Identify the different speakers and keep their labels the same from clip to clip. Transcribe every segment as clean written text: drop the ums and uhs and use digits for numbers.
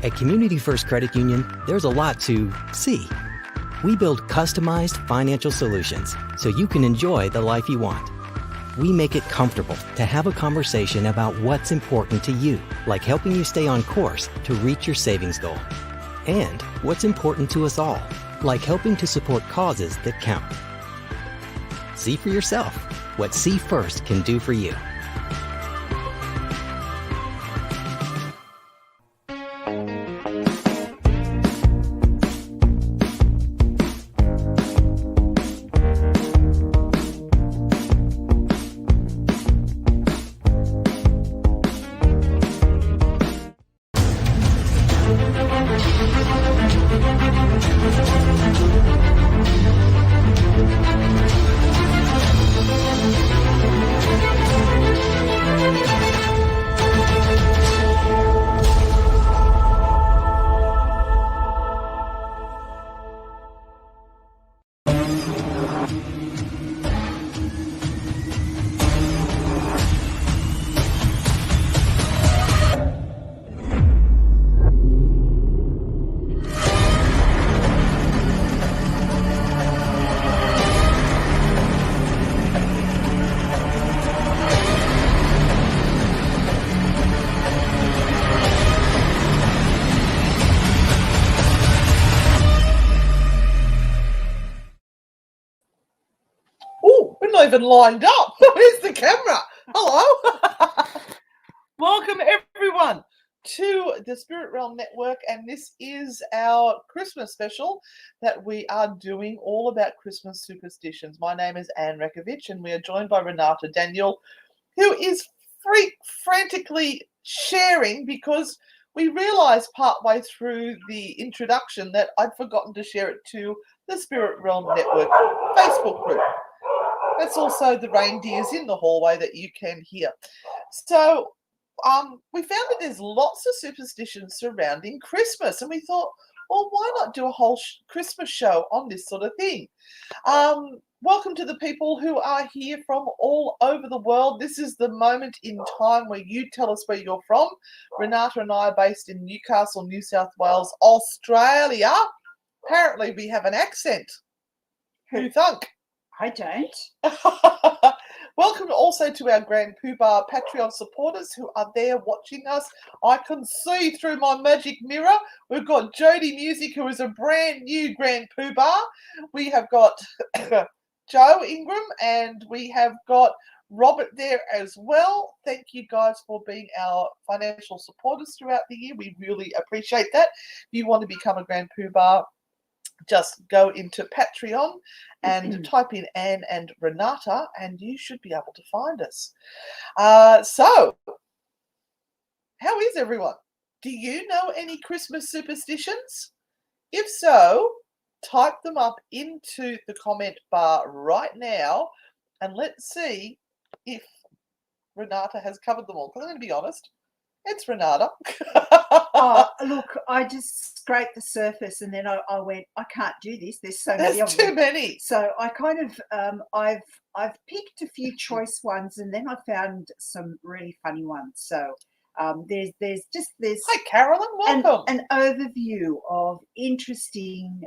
Speaker 1: At Community First Credit Union, there's a lot to see. We build customized financial solutions so you can enjoy the life you want. We make it comfortable to have a conversation about what's important to you, like helping you stay on course to reach your savings goal. And what's important to us all, like helping to support causes that count. See for yourself what See First can do for you.
Speaker 2: Even lined up. Where's the camera? Hello. Welcome everyone to the Spirit Realm Network, and this is our Christmas special that we are doing all about Christmas superstitions. My name is Anne Rekovich, and we are joined by Renata Daniel, who is frantically sharing because we realized partway through the introduction that I'd forgotten to share it to the Spirit Realm Network Facebook group. That's also the reindeers in the hallway that you can hear. So we found that there's lots of superstitions surrounding Christmas, and we thought, well, why not do a whole Christmas show on this sort of thing? Welcome to the people who are here from all over the world. This is the moment in time where you tell us where you're from. Renata and I are based in Newcastle, New South Wales, Australia. Apparently we have an accent. Who thunk?
Speaker 3: I don't.
Speaker 2: Welcome also to our Grand Poobah Patreon supporters who are there watching us. I can see through my magic mirror. We've got Jody Music, who is a brand new Grand Poobah. We have got Joe Ingram, and we have got Robert there as well. Thank you guys for being our financial supporters throughout the year. We really appreciate that. If you want to become a Grand Poobah, just go into Patreon and type in Anne and Renata, and you should be able to find us. So, how is everyone? Do you know any Christmas superstitions? If so, type them up into the comment bar right now, and let's see if Renata has covered them all. Because I'm going to be honest, it's Renata.
Speaker 3: Look, I just scraped the surface, and then I went, I can't do this. There's so many of them.
Speaker 2: There's too many.
Speaker 3: So I kind of, I've picked a few choice ones, and then I found some really funny ones. So there's
Speaker 2: Hi, Carolyn. Welcome.
Speaker 3: An overview of interesting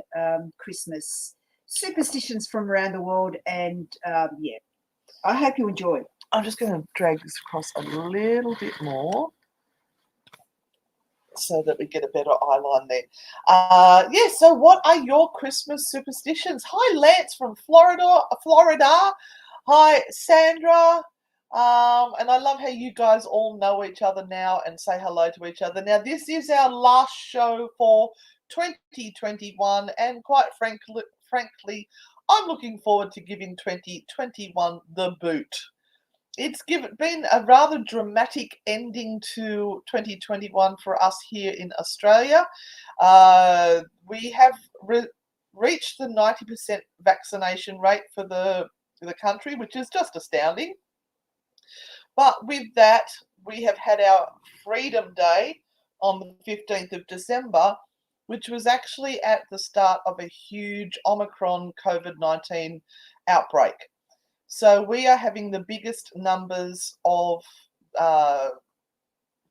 Speaker 3: Christmas superstitions from around the world, and yeah, I hope you enjoy.
Speaker 2: I'm just going to drag this across a little bit more, so that we get a better eye line there. Yeah, so what are your Christmas superstitions? Hi, Lance from Florida. Hi, Sandra. And I love how you guys all know each other now and say hello to each other. Now, this is our last show for 2021, and quite frankly, I'm looking forward to giving 2021 the boot. It's been a rather dramatic ending to 2021 for us here in Australia. We have reached the 90% vaccination rate for the country, which is just astounding. But with that, we have had our Freedom Day on the 15th of December, which was actually at the start of a huge Omicron COVID-19 outbreak. So we are having the biggest numbers of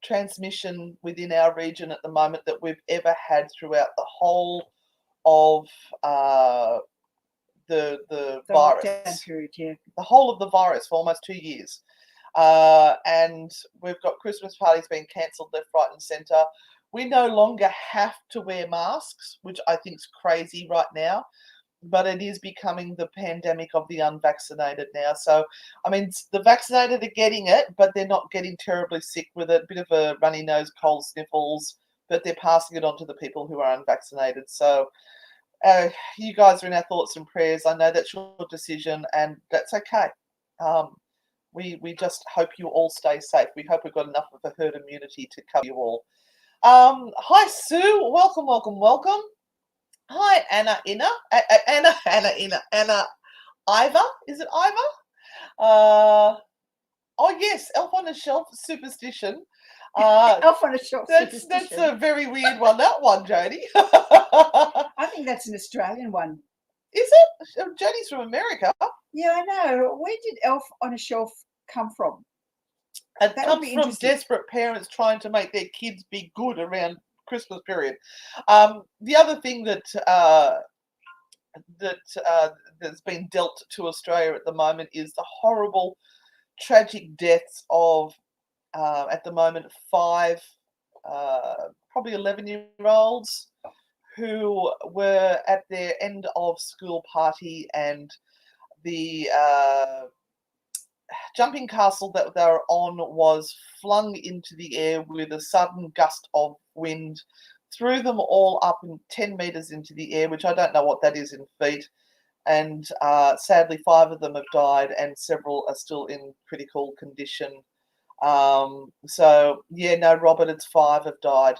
Speaker 2: transmission within our region at the moment that we've ever had throughout the whole of the virus.
Speaker 3: Lockdown period, yeah.
Speaker 2: The whole of the virus for almost 2 years. And we've got Christmas parties being cancelled left, right and centre. We no longer have to wear masks, which I think is crazy right now. But it is becoming the pandemic of the unvaccinated now. So, I mean, the vaccinated are getting it, but they're not getting terribly sick with it. A bit of a runny nose, cold, sniffles, but they're passing it on to the people who are unvaccinated. So, you guys are in our thoughts and prayers. I know that's your decision, and that's okay. We just hope you all stay safe. We hope we've got enough of a herd immunity to cover you all. Hi, Sue. Welcome, welcome, welcome. Hi, Anna Iva. Is it Iva? Oh, yes, Elf on a Shelf Superstition.
Speaker 3: Elf on a Shelf Superstition.
Speaker 2: That's a very weird one, that one, Jodie.
Speaker 3: I think that's an Australian one.
Speaker 2: Is it? Jodie's from America.
Speaker 3: Yeah, I know. Where did Elf on a Shelf come from?
Speaker 2: It comes from desperate parents trying to make their kids be good around Christmas period. The other thing that's been dealt to Australia at the moment is the horrible, tragic deaths of, at the moment, 5, probably 11-year-olds who were at their end of school party, and the jumping castle that they were on was flung into the air with a sudden gust of wind, threw them all up in 10 meters into the air, which I don't know what that is in feet. And sadly, 5 of them have died, and several are still in critical condition. So, yeah, no, Robert, it's 5 have died.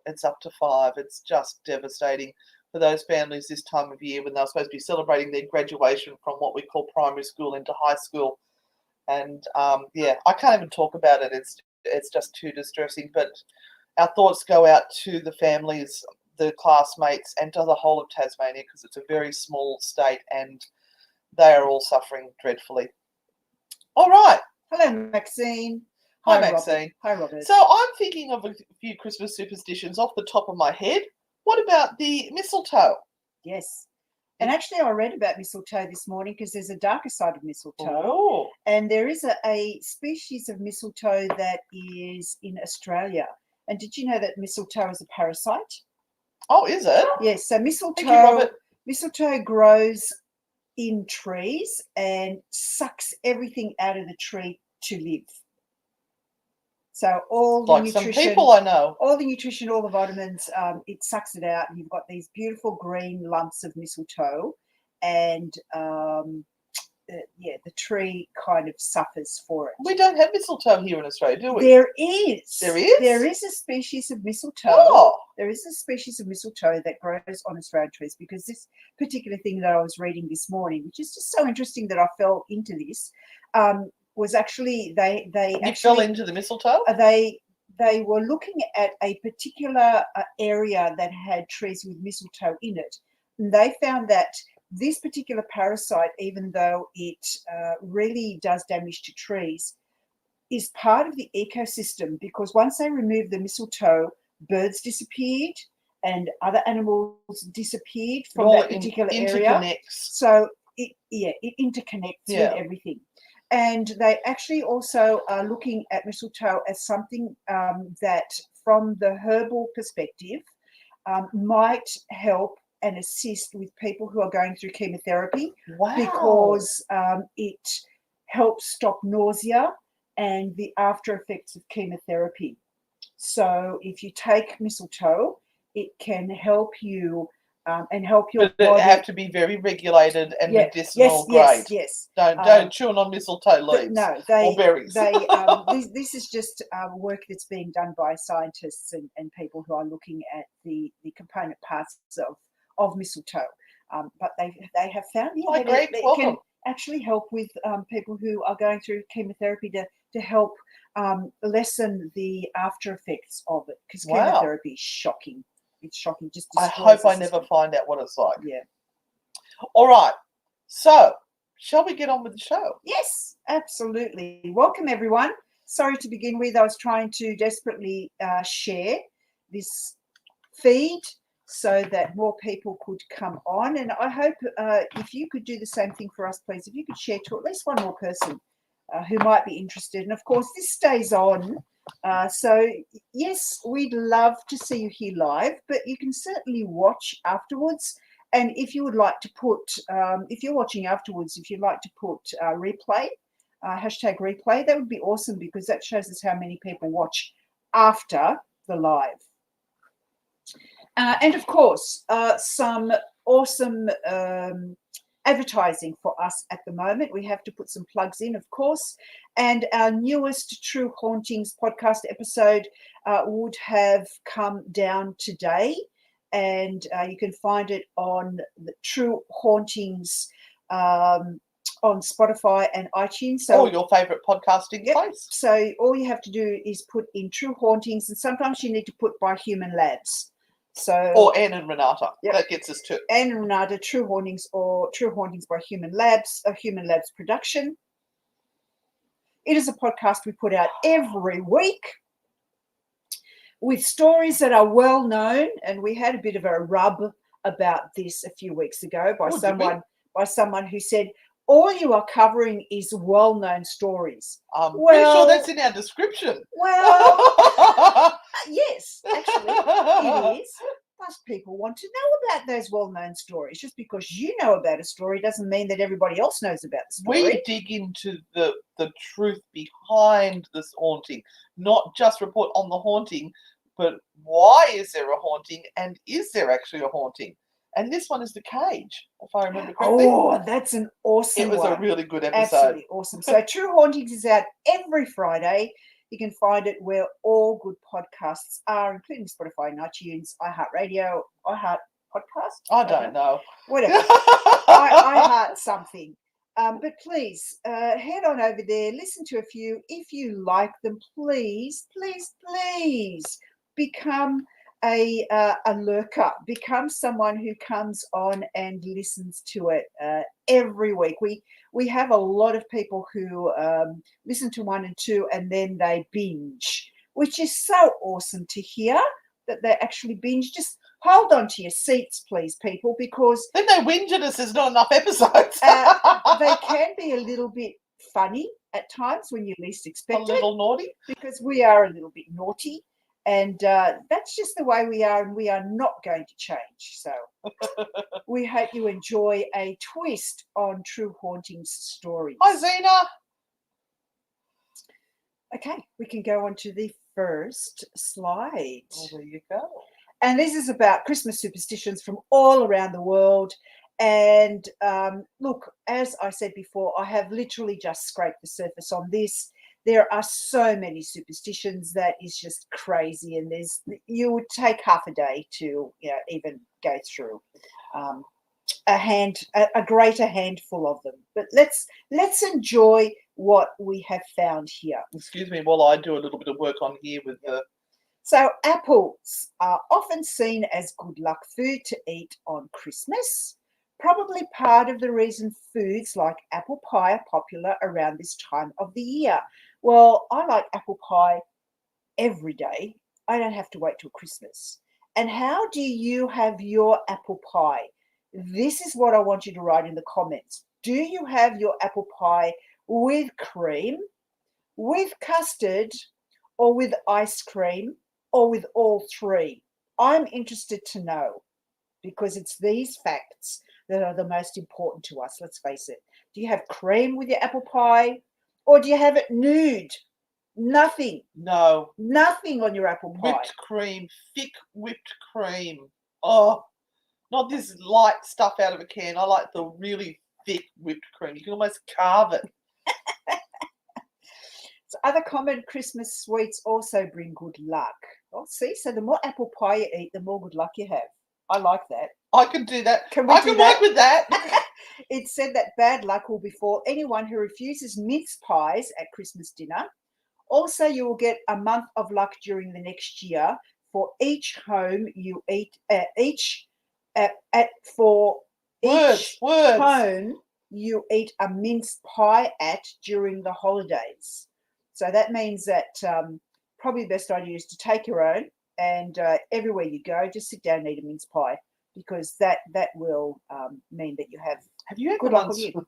Speaker 2: It's up to 5. It's just devastating for those families this time of year when they're supposed to be celebrating their graduation from what we call primary school into high school. And yeah, I can't even talk about it. It's just too distressing. But our thoughts go out to the families, the classmates, and to the whole of Tasmania, because it's a very small state and they are all suffering dreadfully. All right.
Speaker 3: Hello, Maxine.
Speaker 2: Hi, Maxine.
Speaker 3: Hi, Robert.
Speaker 2: So I'm thinking of a few Christmas superstitions off the top of my head. What about the mistletoe?
Speaker 3: Yes. And actually, I read about mistletoe this morning because there's a darker side of mistletoe.
Speaker 2: Oh.
Speaker 3: And there is a species of mistletoe that is in Australia. And did you know that mistletoe is a parasite?
Speaker 2: Oh, is it?
Speaker 3: Yes. So mistletoe,
Speaker 2: Thank you, Robert.
Speaker 3: Mistletoe grows in trees and sucks everything out of the tree to live. So all the nutrition,
Speaker 2: some people I know,
Speaker 3: all the nutrition, all the vitamins, it sucks it out, and you've got these beautiful green lumps of mistletoe, and yeah, the tree kind of suffers for it.
Speaker 2: We don't have mistletoe here in Australia, do we?
Speaker 3: There is.
Speaker 2: There is?
Speaker 3: There is a species of mistletoe.
Speaker 2: Oh.
Speaker 3: There is a species of mistletoe that grows on Australian trees, because this particular thing that I was reading this morning, which is just so interesting that I fell into this, was actually they
Speaker 2: fell into the mistletoe?
Speaker 3: They were looking at a particular area that had trees with mistletoe in it, and they found that this particular parasite, even though it really does damage to trees, is part of the ecosystem, because once they removed the mistletoe, birds disappeared and other animals disappeared from that particular area. So it interconnects with everything. And they actually also are looking at mistletoe as something that, from the herbal perspective, might help and assist with people who are going through chemotherapy.
Speaker 2: Wow.
Speaker 3: Because it helps stop nausea and the after effects of chemotherapy. So if you take mistletoe, it can help you and help your body.
Speaker 2: But it have to be very regulated and medicinal grade.
Speaker 3: Yes.
Speaker 2: Don't chew on mistletoe leaves.
Speaker 3: No,
Speaker 2: or berries.
Speaker 3: This is just work that's being done by scientists and people who are looking at the component parts of mistletoe. But they have found that it can actually help with people who are going through chemotherapy to help lessen the after effects of it, because chemotherapy is shocking. It's shocking. Just
Speaker 2: I hope I never find out what it's like.
Speaker 3: Yeah.
Speaker 2: All right. So, shall we get on with the show?
Speaker 3: Yes, absolutely. Welcome, everyone. sorry to begin with. I was trying to desperately share this feed so that more people could come on. And I hope if you could do the same thing for us, please, if you could share to at least one more person who might be interested. And of course, this stays on. So yes, we'd love to see you here live, but you can certainly watch afterwards. And if you would like to put, if you're watching afterwards, if you'd like to put replay, hashtag replay, that would be awesome, because that shows us how many people watch after the live. And of course, some awesome advertising for us at the moment. We have to put some plugs in, of course. And our newest True Hauntings podcast episode would have come down today. And you can find it on the True Hauntings on Spotify and iTunes. So
Speaker 2: all your favourite podcasting place.
Speaker 3: So all you have to do is put in True Hauntings, and sometimes you need to put by Human Labs. So
Speaker 2: or Anne and Renata. Yep. That gets us to
Speaker 3: Anne and Renata, True Hauntings, or True Hauntings by Human Labs, a Human Labs production. It is a podcast we put out every week with stories that are well known, and we had a bit of a rub about this a few weeks ago by someone who said, all you are covering is well-known stories.
Speaker 2: Pretty sure that's in our description.
Speaker 3: Well, yes, actually, it is. Most people want to know about those well-known stories. Just because you know about a story doesn't mean that everybody else knows about the story.
Speaker 2: We dig into the truth behind this haunting, not just report on the haunting, but why is there a haunting, and is there actually a haunting? And this one is The Cage, if I remember correctly.
Speaker 3: Oh, that's an awesome one.
Speaker 2: It was a really good episode.
Speaker 3: Absolutely awesome. So True Hauntings is out every Friday. You can find it where all good podcasts are, including Spotify and iTunes, iHeartRadio, iHeart Podcast.
Speaker 2: I don't know.
Speaker 3: Whatever. iHeart something. But please, head on over there, listen to a few. If you like them, please, please, please become a lurker, become someone who comes on and listens to it every week. We have a lot of people who listen to 1 and 2 and then they binge, which is so awesome to hear that they actually binge. Just hold on to your seats, please, people, because
Speaker 2: then they whinge at us there's not enough episodes.
Speaker 3: They can be a little bit funny at times when you least expect it.
Speaker 2: A little naughty.
Speaker 3: Because we are a little bit naughty. And that's just the way we are, and we are not going to change. So we hope you enjoy a twist on True Hauntings stories.
Speaker 2: Hi, Zena.
Speaker 3: Okay, we can go on to the first slide.
Speaker 2: Well, there you go.
Speaker 3: And this is about Christmas superstitions from all around the world. And look, as I said before, I have literally just scraped the surface on this. There are so many superstitions that is just crazy, and you would take half a day to even go through a greater handful of them. But let's enjoy what we have found here.
Speaker 2: Excuse me while I do a little bit of work on here with the.
Speaker 3: So apples are often seen as good luck food to eat on Christmas. Probably part of the reason foods like apple pie are popular around this time of the year. Well, I like apple pie every day. I don't have to wait till Christmas. And how do you have your apple pie? This is what I want you to write in the comments. Do you have your apple pie with cream, with custard, or with ice cream, or with all three? I'm interested to know, because it's these facts that are the most important to us. Let's face it. Do you have cream with your apple pie, or do you have it nude? Nothing.
Speaker 2: No.
Speaker 3: Nothing on your apple pie.
Speaker 2: Whipped cream, thick whipped cream. Oh, not this light stuff out of a can. I like the really thick whipped cream. You can almost carve it.
Speaker 3: So other common Christmas sweets also bring good luck. Oh, see, so the more apple pie you eat, the more good luck you have. I like that.
Speaker 2: I can do that.
Speaker 3: I can work
Speaker 2: with that.
Speaker 3: It's said that bad luck will befall anyone who refuses mince pies at Christmas dinner. Also, you will get a month of luck during the next year for each home you eat. Home you eat a mince pie at during the holidays. So that means that probably the best idea is to take your own, and everywhere you go, just sit down and eat a mince pie, because that will mean that you have.
Speaker 2: Have you had
Speaker 3: good
Speaker 2: the
Speaker 3: luck
Speaker 2: ones
Speaker 3: with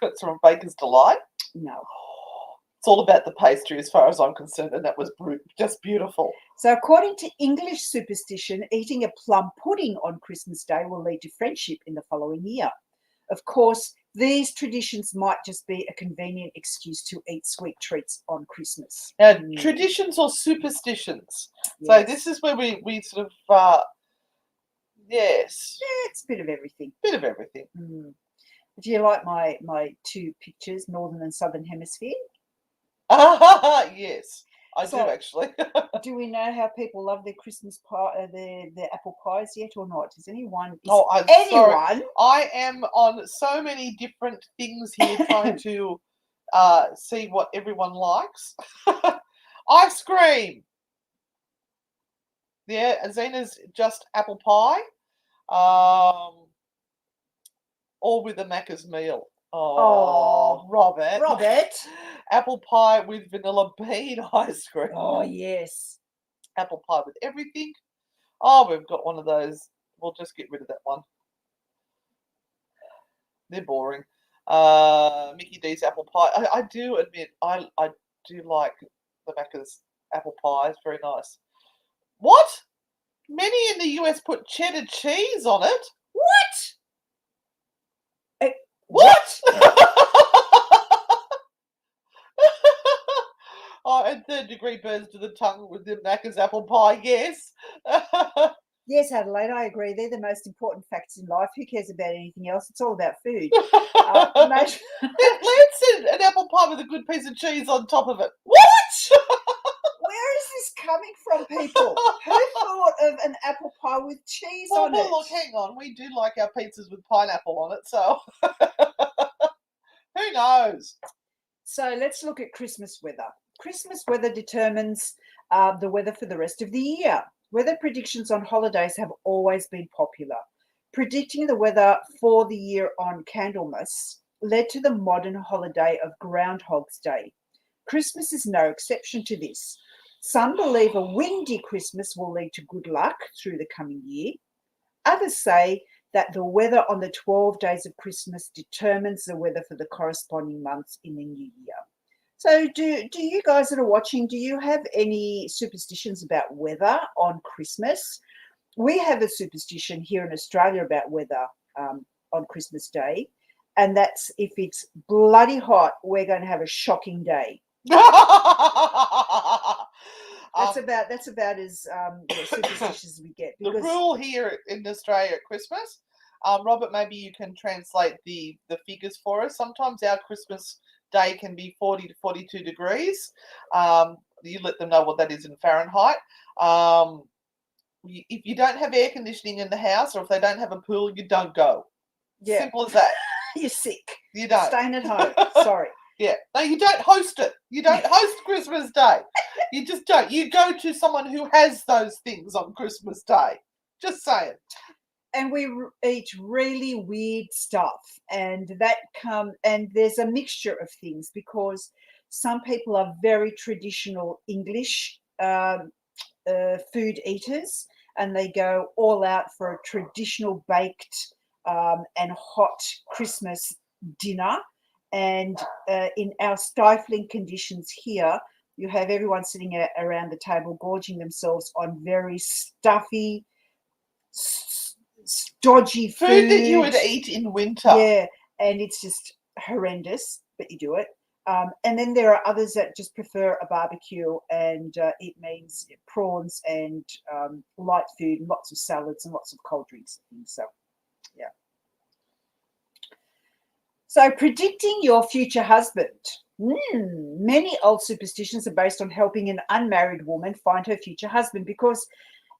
Speaker 2: it's from Baker's Delight?
Speaker 3: No.
Speaker 2: It's all about the pastry as far as I'm concerned, and that was just beautiful.
Speaker 3: So according to English superstition, eating a plum pudding on Christmas Day will lead to friendship in the following year. Of course, these traditions might just be a convenient excuse to eat sweet treats on Christmas.
Speaker 2: Now, traditions or superstitions?
Speaker 3: Yes.
Speaker 2: So this is where we sort of, yes.
Speaker 3: Yeah, it's a bit of everything.
Speaker 2: Bit of everything.
Speaker 3: Do you like my two pictures, Northern and Southern Hemisphere?
Speaker 2: Yes, I do actually.
Speaker 3: Do we know how people love their Christmas pie, their apple pies yet or not? Is anyone?
Speaker 2: Sorry. I am on so many different things here trying to see what everyone likes. Ice cream. Yeah, Zena's just apple pie. Or with a Macca's meal. Oh, Robert. Apple pie with vanilla bean ice cream.
Speaker 3: Oh, yes.
Speaker 2: Apple pie with everything. Oh, we've got one of those. We'll just get rid of that one. They're boring. Mickey D's apple pie. I do admit, I do like the Macca's apple pie. It's very nice. What? Many in the US put cheddar cheese on it. What? Oh, and third-degree burns to the tongue with the Macca's apple pie, yes.
Speaker 3: Yes, Adelaide, I agree. They're the most important facts in life. Who cares about anything else? It's all about food.
Speaker 2: Let's send an apple pie with a good piece of cheese on top of it. What?
Speaker 3: Where is this coming from, people? Who thought of an apple pie with cheese on it?
Speaker 2: Well, look, hang on. We do like our pizzas with pineapple on it, so who knows?
Speaker 3: So let's look at Christmas weather. Christmas weather determines the weather for the rest of the year. Weather predictions on holidays have always been popular. Predicting the weather for the year on Candlemas led to the modern holiday of Groundhog's Day. Christmas is no exception to this. Some believe a windy Christmas will lead to good luck through the coming year. Others say that the weather on the 12 days of Christmas determines the weather for the corresponding months in the new year. So do you guys that are watching, do you have any superstitions about weather on Christmas? We have a superstition here in Australia about weather on Christmas Day, and that's if it's bloody hot, we're going to have a shocking day. That's about as superstitious as we get.
Speaker 2: The rule here in Australia at Christmas, Robert, maybe you can translate the figures for us. Sometimes our Christmas day can be 40 to 42 degrees. You let them know what that is in Fahrenheit. If you don't have air conditioning in the house, or if they don't have a pool, you don't go. Yeah. Simple as that.
Speaker 3: You're sick.
Speaker 2: You don't.
Speaker 3: Staying at home. Sorry.
Speaker 2: Yeah. No, you don't host it. You don't host Christmas Day. You just don't. You go to someone who has those things on Christmas Day. Just saying.
Speaker 3: And we eat really weird stuff, and there's a mixture of things, because some people are very traditional English food eaters, and they go all out for a traditional baked and hot Christmas dinner. And in our stifling conditions here, you have everyone sitting around the table gorging themselves on very stuffy, stodgy
Speaker 2: food that you would eat in winter.
Speaker 3: Yeah, and it's just horrendous, but you do it. And then there are others that just prefer a barbecue, and it means prawns and light food and lots of salads and lots of cold drinks and things. So, yeah. So predicting your future husband. Many old superstitions are based on helping an unmarried woman find her future husband,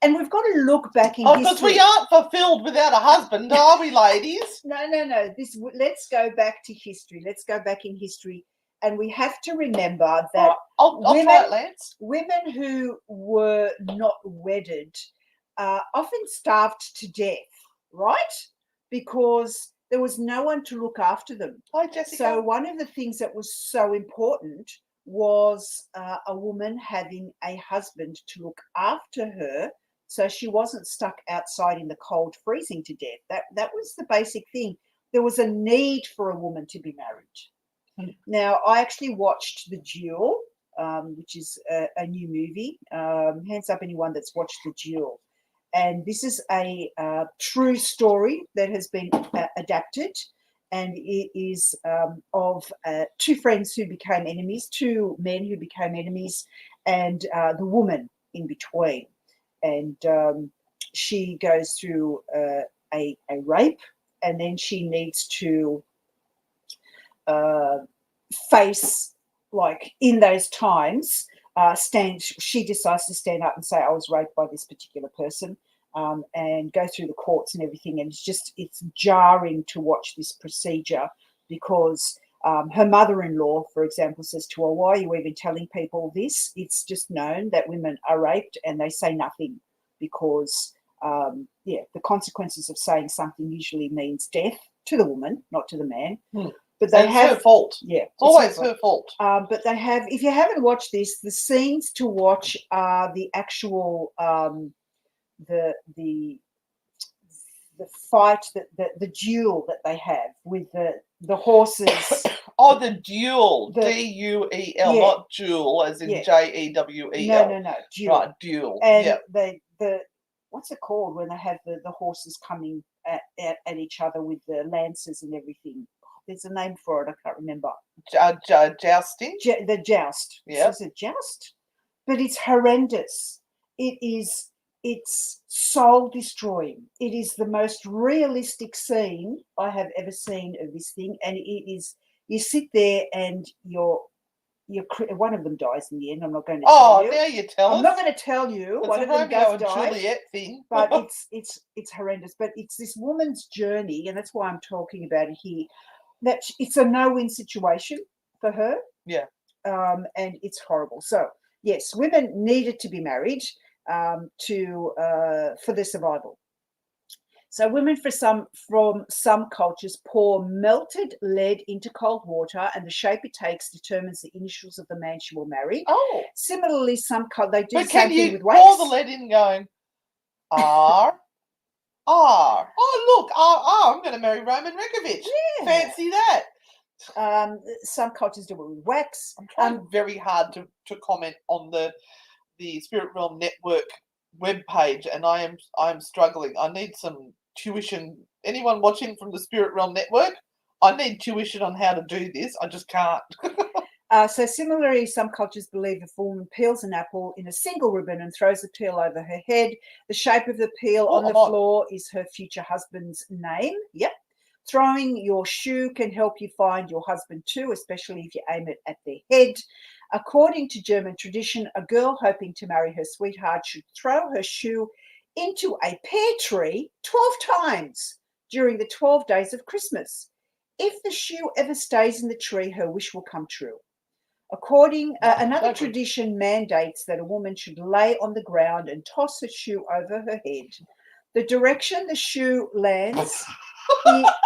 Speaker 3: and we've got to look back in history.
Speaker 2: Because we aren't fulfilled without a husband, are we, ladies?
Speaker 3: No. Let's go back to history. Let's go back in history, and we have to remember that women who were not wedded often starved to death, right? Because there was no one to look after them.
Speaker 2: Hi, Jessica.
Speaker 3: So one of the things that was so important was a woman having a husband to look after her, so she wasn't stuck outside in the cold, freezing to death. That was the basic thing. There was a need for a woman to be married. Now, I actually watched The Duel, which is a new movie. Hands up anyone that's watched The Duel. And this is a true story that has been adapted, and it is of two friends who became enemies, two men who became enemies, and the woman in between. And she goes through a rape, and then she needs to face, like in those times, she decides to stand up and say, I was raped by this particular person, and go through the courts and everything. And it's jarring to watch this procedure, because her mother-in-law, for example, says to her, why are you even telling people this? It's just known that women are raped, and they say nothing because, the consequences of saying something usually means death to the woman, not to the man. But they have
Speaker 2: her fault.
Speaker 3: Yeah,
Speaker 2: it's always her fault.
Speaker 3: But they have. If you haven't watched this, the scenes to watch are the actual the fight, the duel that they have with the horses.
Speaker 2: Oh, the duel, Duel, not jewel, as in Jewel.
Speaker 3: No, duel.
Speaker 2: Right, duel.
Speaker 3: And the what's it called when they have the horses coming at each other with the lances and everything? There's a name for it. I can't remember.
Speaker 2: Jousting?
Speaker 3: The joust.
Speaker 2: Yeah.
Speaker 3: Is it joust? But it's horrendous. It's soul destroying. It is the most realistic scene I have ever seen of this thing. And it is, you sit there and you're one of them dies in the end. I'm not going to tell you.
Speaker 2: Oh, now you tell us.
Speaker 3: I'm not going to tell you.
Speaker 2: It's
Speaker 3: one
Speaker 2: a
Speaker 3: of them
Speaker 2: Romeo
Speaker 3: does
Speaker 2: and
Speaker 3: die.
Speaker 2: Juliet thing.
Speaker 3: But it's horrendous. But it's this woman's journey, and that's why I'm talking about it here. That it's a no-win situation for her.
Speaker 2: Yeah.
Speaker 3: And it's horrible. So yes, women needed to be married for their survival. So women from some cultures pour melted lead into cold water, and the shape it takes determines the initials of the man she will marry.
Speaker 2: Oh.
Speaker 3: Similarly, they do
Speaker 2: but
Speaker 3: the same
Speaker 2: can you
Speaker 3: thing with wax.
Speaker 2: pour the lead in going, R, R. Oh, look, R. I'm going to marry Roman Rekovich.
Speaker 3: Yeah.
Speaker 2: Fancy that.
Speaker 3: Some cultures do it with wax.
Speaker 2: I'm trying very hard to comment on the Spirit Realm Network webpage, and I am struggling. I need some tuition. Anyone watching from the Spirit Realm Network? I need tuition on how to do this. I just can't.
Speaker 3: So similarly, some cultures believe if a woman peels an apple in a single ribbon and throws the peel over her head, the shape of the peel on the floor is her future husband's name. Yep. Throwing your shoe can help you find your husband too, especially if you aim it at their head. According to German tradition, a girl hoping to marry her sweetheart should throw her shoe into a pear tree 12 times during the 12 days of Christmas. If the shoe ever stays in the tree, her wish will come true. Another tradition mandates that a woman should lay on the ground and toss her shoe over her head. The direction the shoe lands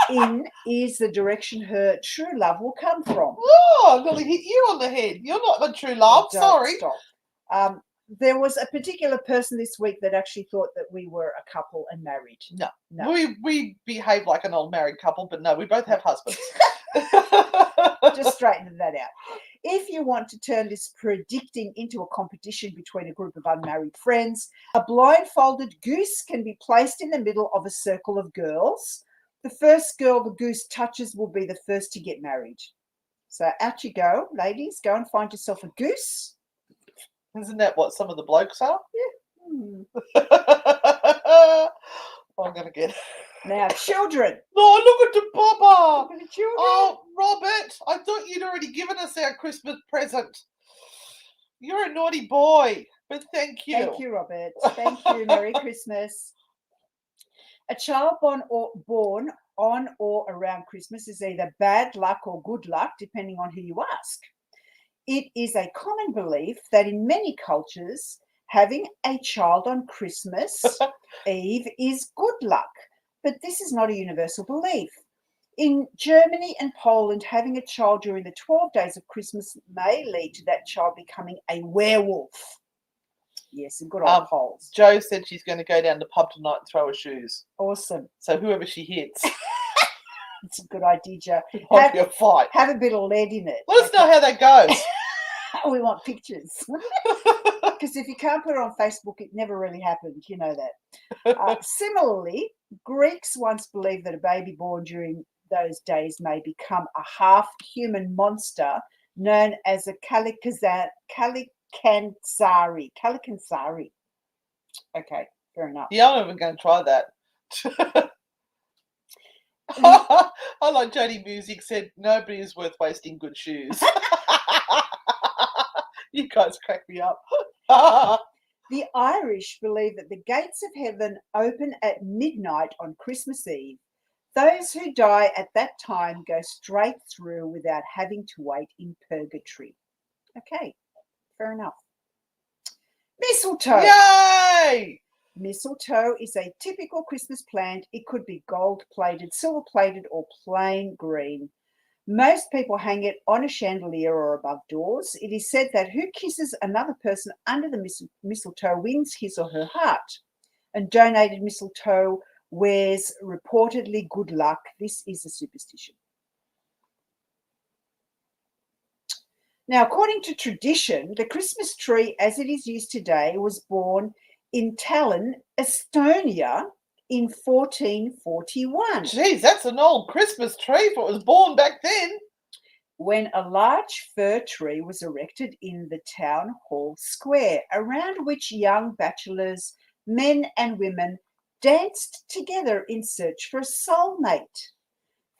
Speaker 3: in is the direction her true love will come from.
Speaker 2: Oh, I'm going to hit you on the head. You're not my true love. Sorry.
Speaker 3: Stop. There was a particular person this week that actually thought that we were a couple and married.
Speaker 2: No. We behave like an old married couple, but no, we both have husbands.
Speaker 3: Just straighten that out. If you want to turn this predicting into a competition between a group of unmarried friends, a blindfolded goose can be placed in the middle of a circle of girls. The first girl the goose touches will be the first to get married. So out you go, ladies. Go and find yourself a goose.
Speaker 2: Isn't that what some of the blokes are?
Speaker 3: Yeah.
Speaker 2: I'm going to get...
Speaker 3: Now, children.
Speaker 2: Oh, look at the Papa.
Speaker 3: Look at the children.
Speaker 2: Oh, Robert, I thought you'd already given us our Christmas present. You're a naughty boy, but thank you.
Speaker 3: Thank you, Robert. Thank you. Merry Christmas. A child born on or around Christmas is either bad luck or good luck, depending on who you ask. It is a common belief that in many cultures, having a child on Christmas Eve is good luck. But this is not a universal belief. In Germany and Poland, having a child during the 12 days of Christmas may lead to that child becoming a werewolf. Yes, and good old Poles.
Speaker 2: Jo said she's going to go down the pub tonight and throw her shoes.
Speaker 3: Awesome.
Speaker 2: So whoever she hits.
Speaker 3: It's a good idea, Jo.
Speaker 2: It might be a fight.
Speaker 3: Have a bit of lead in it.
Speaker 2: Let us know how that goes.
Speaker 3: We want pictures. Because if you can't put it on Facebook, it never really happened. You know that. Similarly, Greeks once believed that a baby born during those days may become a half-human monster known as a Kalikansari. Okay, fair enough.
Speaker 2: Yeah, I'm not even going to try that. I like Jodie Music said, nobody is worth wasting good shoes. You guys crack me up.
Speaker 3: The Irish believe that the gates of heaven open at midnight on Christmas Eve. Those who die at that time go straight through without having to wait in purgatory. Okay, fair enough. Mistletoe.
Speaker 2: Yay!
Speaker 3: Mistletoe is a typical Christmas plant. It could be gold-plated, silver-plated, or plain green. Most people hang it on a chandelier or above doors. It is said that who kisses another person under the mistletoe wins his or her heart. And donated mistletoe wears reportedly good luck. This is a superstition. Now, according to tradition, the Christmas tree as it is used today was born in Tallinn, Estonia, in 1441.
Speaker 2: Geez, that's an old Christmas tree if it was born back then.
Speaker 3: When a large fir tree was erected in the town hall square, around which young bachelors, men and women, danced together in search for a soulmate.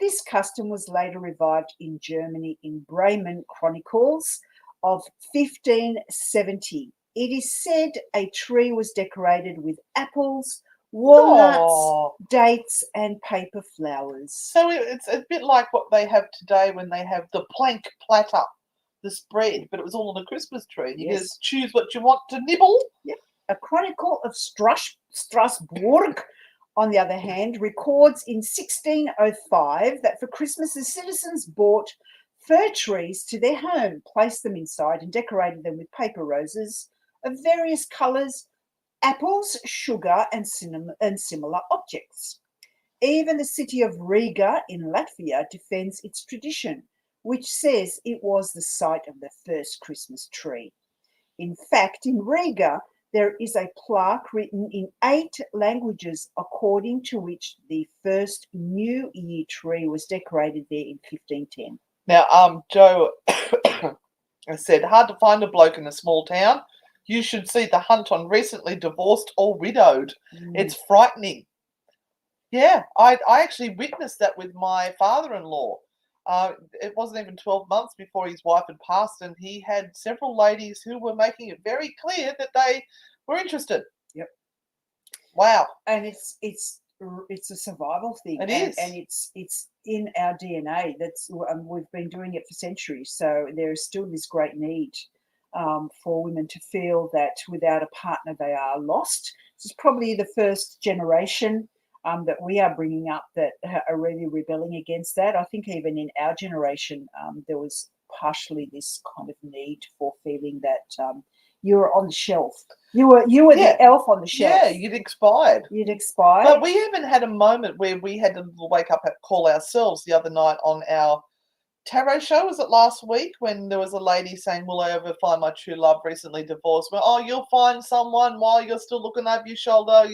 Speaker 3: This custom was later revived in Germany in Bremen Chronicles of 1570. It is said a tree was decorated with apples, walnuts, dates, and paper flowers.
Speaker 2: So it's a bit like what they have today when they have the plank platter, the spread, but it was all on a Christmas tree. You just choose what you want to nibble.
Speaker 3: Yep. A chronicle of Strasbourg, on the other hand, records in 1605 that for Christmas the citizens bought fir trees to their home, placed them inside and decorated them with paper roses of various colours, apples, sugar, and similar objects. Even the city of Riga in Latvia defends its tradition, which says it was the site of the first Christmas tree. In fact, in Riga, there is a plaque written in 8 languages according to which the first New Year tree was decorated there in 1510.
Speaker 2: Now, Jo said, hard to find a bloke in a small town. You should see the hunt on recently divorced or widowed. It's frightening. Yeah, I actually witnessed that with my father-in-law. It wasn't even 12 months before his wife had passed, and he had several ladies who were making it very clear that they were interested.
Speaker 3: Yep.
Speaker 2: Wow.
Speaker 3: And it's a survival thing.
Speaker 2: It is.
Speaker 3: And it's in our DNA. We've been doing it for centuries. So there is still this great need for women to feel that without a partner they are lost. This is probably the first generation that we are bringing up that are really rebelling against that. I think even in our generation, there was partially this kind of need for feeling that you were on the shelf. You were the elf on the shelf.
Speaker 2: Yeah, you'd expired. But we even had a moment where we had to wake up and call ourselves the other night on our tarot show. Was it last week when there was a lady saying, will I ever find my true love, recently divorced? Well, oh, you'll find someone while you're still looking over your shoulder,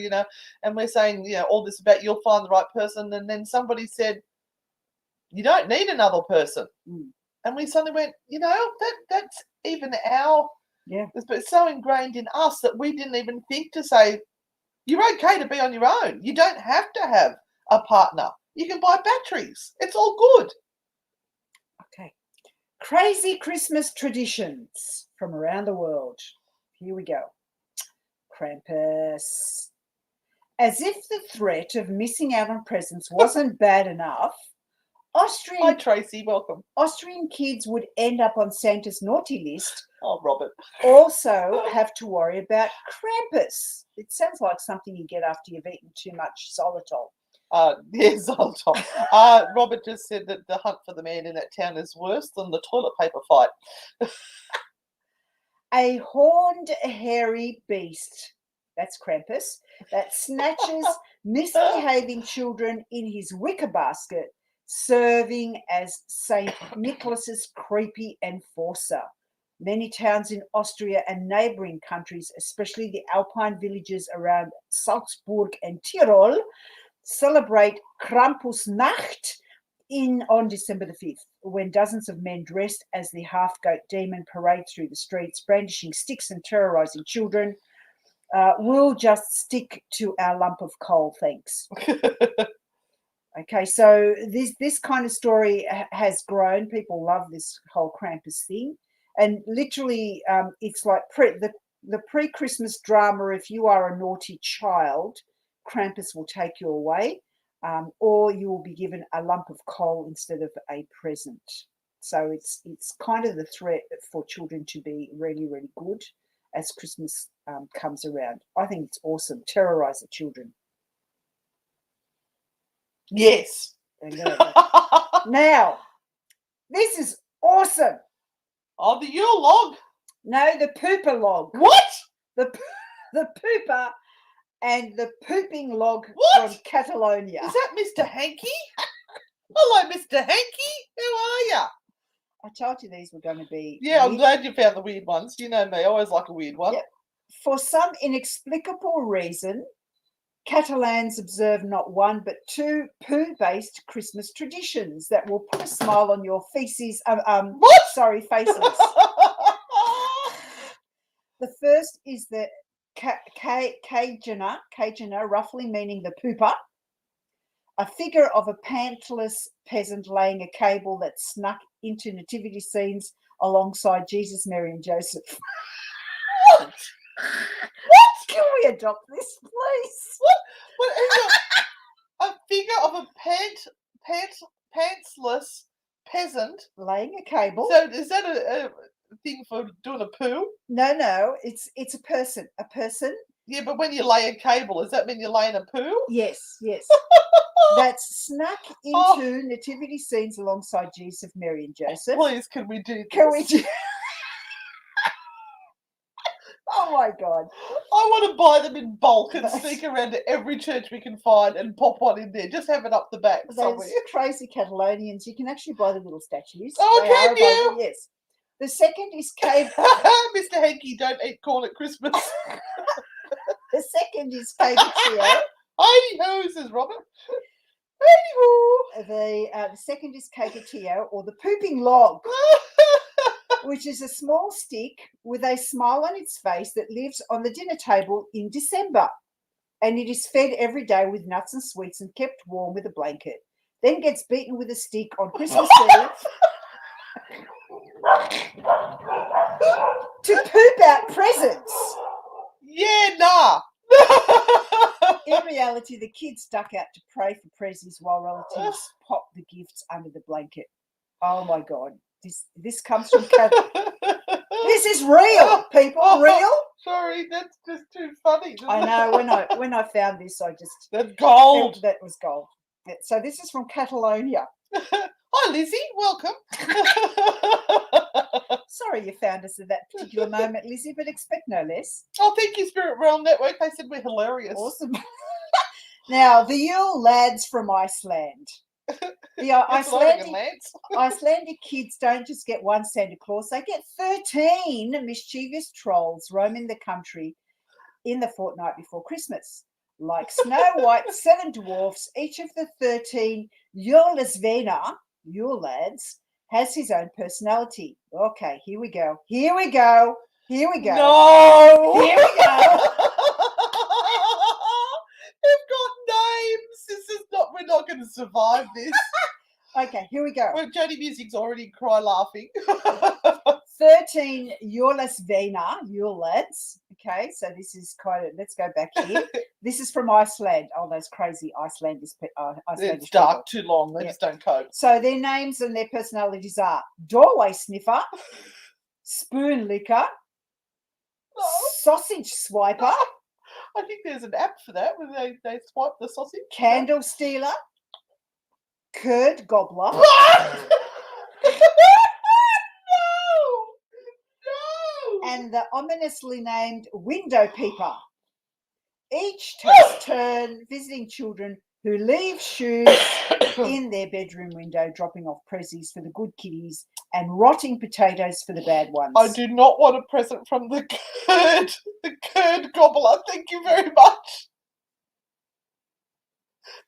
Speaker 2: and we're saying, all this about you'll find the right person. And then somebody said, you don't need another person. And we suddenly went, that's even our, it's so ingrained in us that we didn't even think to say, you're okay to be on your own. You don't have to have a partner. You can buy batteries. It's all good.
Speaker 3: Okay. Crazy Christmas traditions from around the world. Here we go. Krampus. As if the threat of missing out on presents wasn't bad enough,
Speaker 2: Hi, Tracy. Welcome.
Speaker 3: Austrian kids would end up on Santa's naughty list.
Speaker 2: Oh, Robert.
Speaker 3: Also have to worry about Krampus. It sounds like something you get after you've eaten too much xylitol.
Speaker 2: Yes, on top. Robert just said that the hunt for the man in that town is worse than the toilet paper fight.
Speaker 3: A horned, hairy beast, that's Krampus, that snatches misbehaving children in his wicker basket, serving as St. Nicholas's creepy enforcer. Many towns in Austria and neighbouring countries, especially the Alpine villages around Salzburg and Tyrol, celebrate Krampusnacht on December the 5th, when dozens of men dressed as the half-goat demon parade through the streets, brandishing sticks and terrorising children. We'll just stick to our lump of coal, thanks. Okay, so this kind of story has grown. People love this whole Krampus thing. And literally, it's like the pre-Christmas drama. If you are a naughty child, Krampus will take you away, or you will be given a lump of coal instead of a present. So it's kind of the threat for children to be really, really good as Christmas comes around. I think it's awesome. Terrorise the children.
Speaker 2: Yes.
Speaker 3: Now, this is awesome.
Speaker 2: Oh, the Yule log.
Speaker 3: No, the pooper log.
Speaker 2: What?
Speaker 3: The pooper and the pooping log from Catalonia.
Speaker 2: Is that Mr. Hanky? Hello, Mr. Hanky. How are you?
Speaker 3: I told you these were going to be.
Speaker 2: Yeah,
Speaker 3: weird.
Speaker 2: I'm glad you found the weird ones. You know me, I always like a weird one.
Speaker 3: Yep. For some inexplicable reason, Catalans observe not one but two poo-based Christmas traditions that will put a smile on your faces. Faces. The first is the Cajuna, roughly meaning the pooper, a figure of a pantless peasant laying a cable that snuck into nativity scenes alongside Jesus, Mary, and Joseph.
Speaker 2: What?
Speaker 3: Can we adopt this, please?
Speaker 2: A figure of a pantsless peasant
Speaker 3: laying a cable.
Speaker 2: So is that a thing for doing a poo?
Speaker 3: No, it's a person. A person.
Speaker 2: Yeah, but when you lay a cable, does that mean you're laying a poo?
Speaker 3: Yes. That's snuck into nativity scenes alongside Jesus, Mary, and Joseph.
Speaker 2: Please, can we do this?
Speaker 3: Can we do? Oh my God.
Speaker 2: I want to buy them in bulk and sneak around to every church we can find and pop one in there. Just have it up the back somewhere.
Speaker 3: Those crazy Catalonians, you can actually buy the little statues.
Speaker 2: Oh, can you?
Speaker 3: Yes. The second is cave.
Speaker 2: Mr. Hanky, don't eat corn at Christmas.
Speaker 3: The second is cavetio.
Speaker 2: Heidi-ho, says Robert. Heidi-ho.
Speaker 3: The second is cavetio, or the pooping log, which is a small stick with a smile on its face that lives on the dinner table in December. And it is fed every day with nuts and sweets and kept warm with a blanket. Then gets beaten with a stick on Christmas Eve to poop out presents.
Speaker 2: Yeah, nah.
Speaker 3: In reality, the kids duck out to pray for presents while relatives pop the gifts under the blanket. Oh my God. This comes from This is real, people. Real.
Speaker 2: Sorry, that's just too funny.
Speaker 3: I know. When I found this, I just
Speaker 2: that's gold.
Speaker 3: That was gold. So this is from Catalonia.
Speaker 2: Hi, Lizzie. Welcome.
Speaker 3: Sorry you found us at that particular moment, Lizzie, but expect no less.
Speaker 2: Oh, thank you, Spirit Realm Network. They said we're hilarious.
Speaker 3: Awesome. Now, the Yule lads from Iceland. The Icelandic kids don't just get one Santa Claus, they get 13 mischievous trolls roaming the country in the fortnight before Christmas. Like Snow White, 7 dwarfs, each of the 13 Jólasveinar, Yule lads, has his own personality. Okay, here we go.
Speaker 2: No!
Speaker 3: Here we go.
Speaker 2: They've got names. We're not going to survive this.
Speaker 3: Okay, here we go.
Speaker 2: Well, Jodie Music's already cry laughing.
Speaker 3: 13 Jólasveinar, Yule lads. Okay, so this is let's go back here. This is from Iceland. Oh, those crazy Icelandish
Speaker 2: It's dark, too long. They just don't cope.
Speaker 3: So their names and their personalities are Doorway Sniffer, Spoon Licker, Sausage Swiper,
Speaker 2: I think there's an app for that where they swipe the sausage.
Speaker 3: Candle stealer, curd gobbler.
Speaker 2: No!
Speaker 3: And the ominously named window peeper. Each takes turn visiting children who leave shoes in their bedroom window, dropping off prezzies for the good kiddies and rotting potatoes for the bad ones.
Speaker 2: I do not want a present from the curd gobbler. Thank you very much.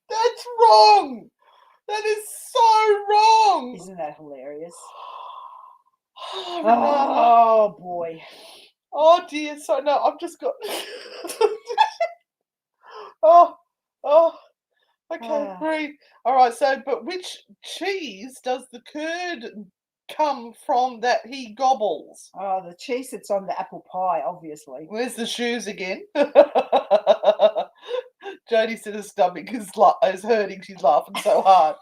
Speaker 2: That's wrong. That is so wrong.
Speaker 3: Isn't that hilarious?
Speaker 2: Oh, Renata.
Speaker 3: Oh boy.
Speaker 2: Oh dear. So no, I've just got. oh. Okay, breathe. All right. So, but which cheese does the curd come from that he gobbles?
Speaker 3: Oh, the cheese that's on the apple pie, obviously.
Speaker 2: Where's the shoes again? Jodie said her stomach is hurting. She's laughing so hard.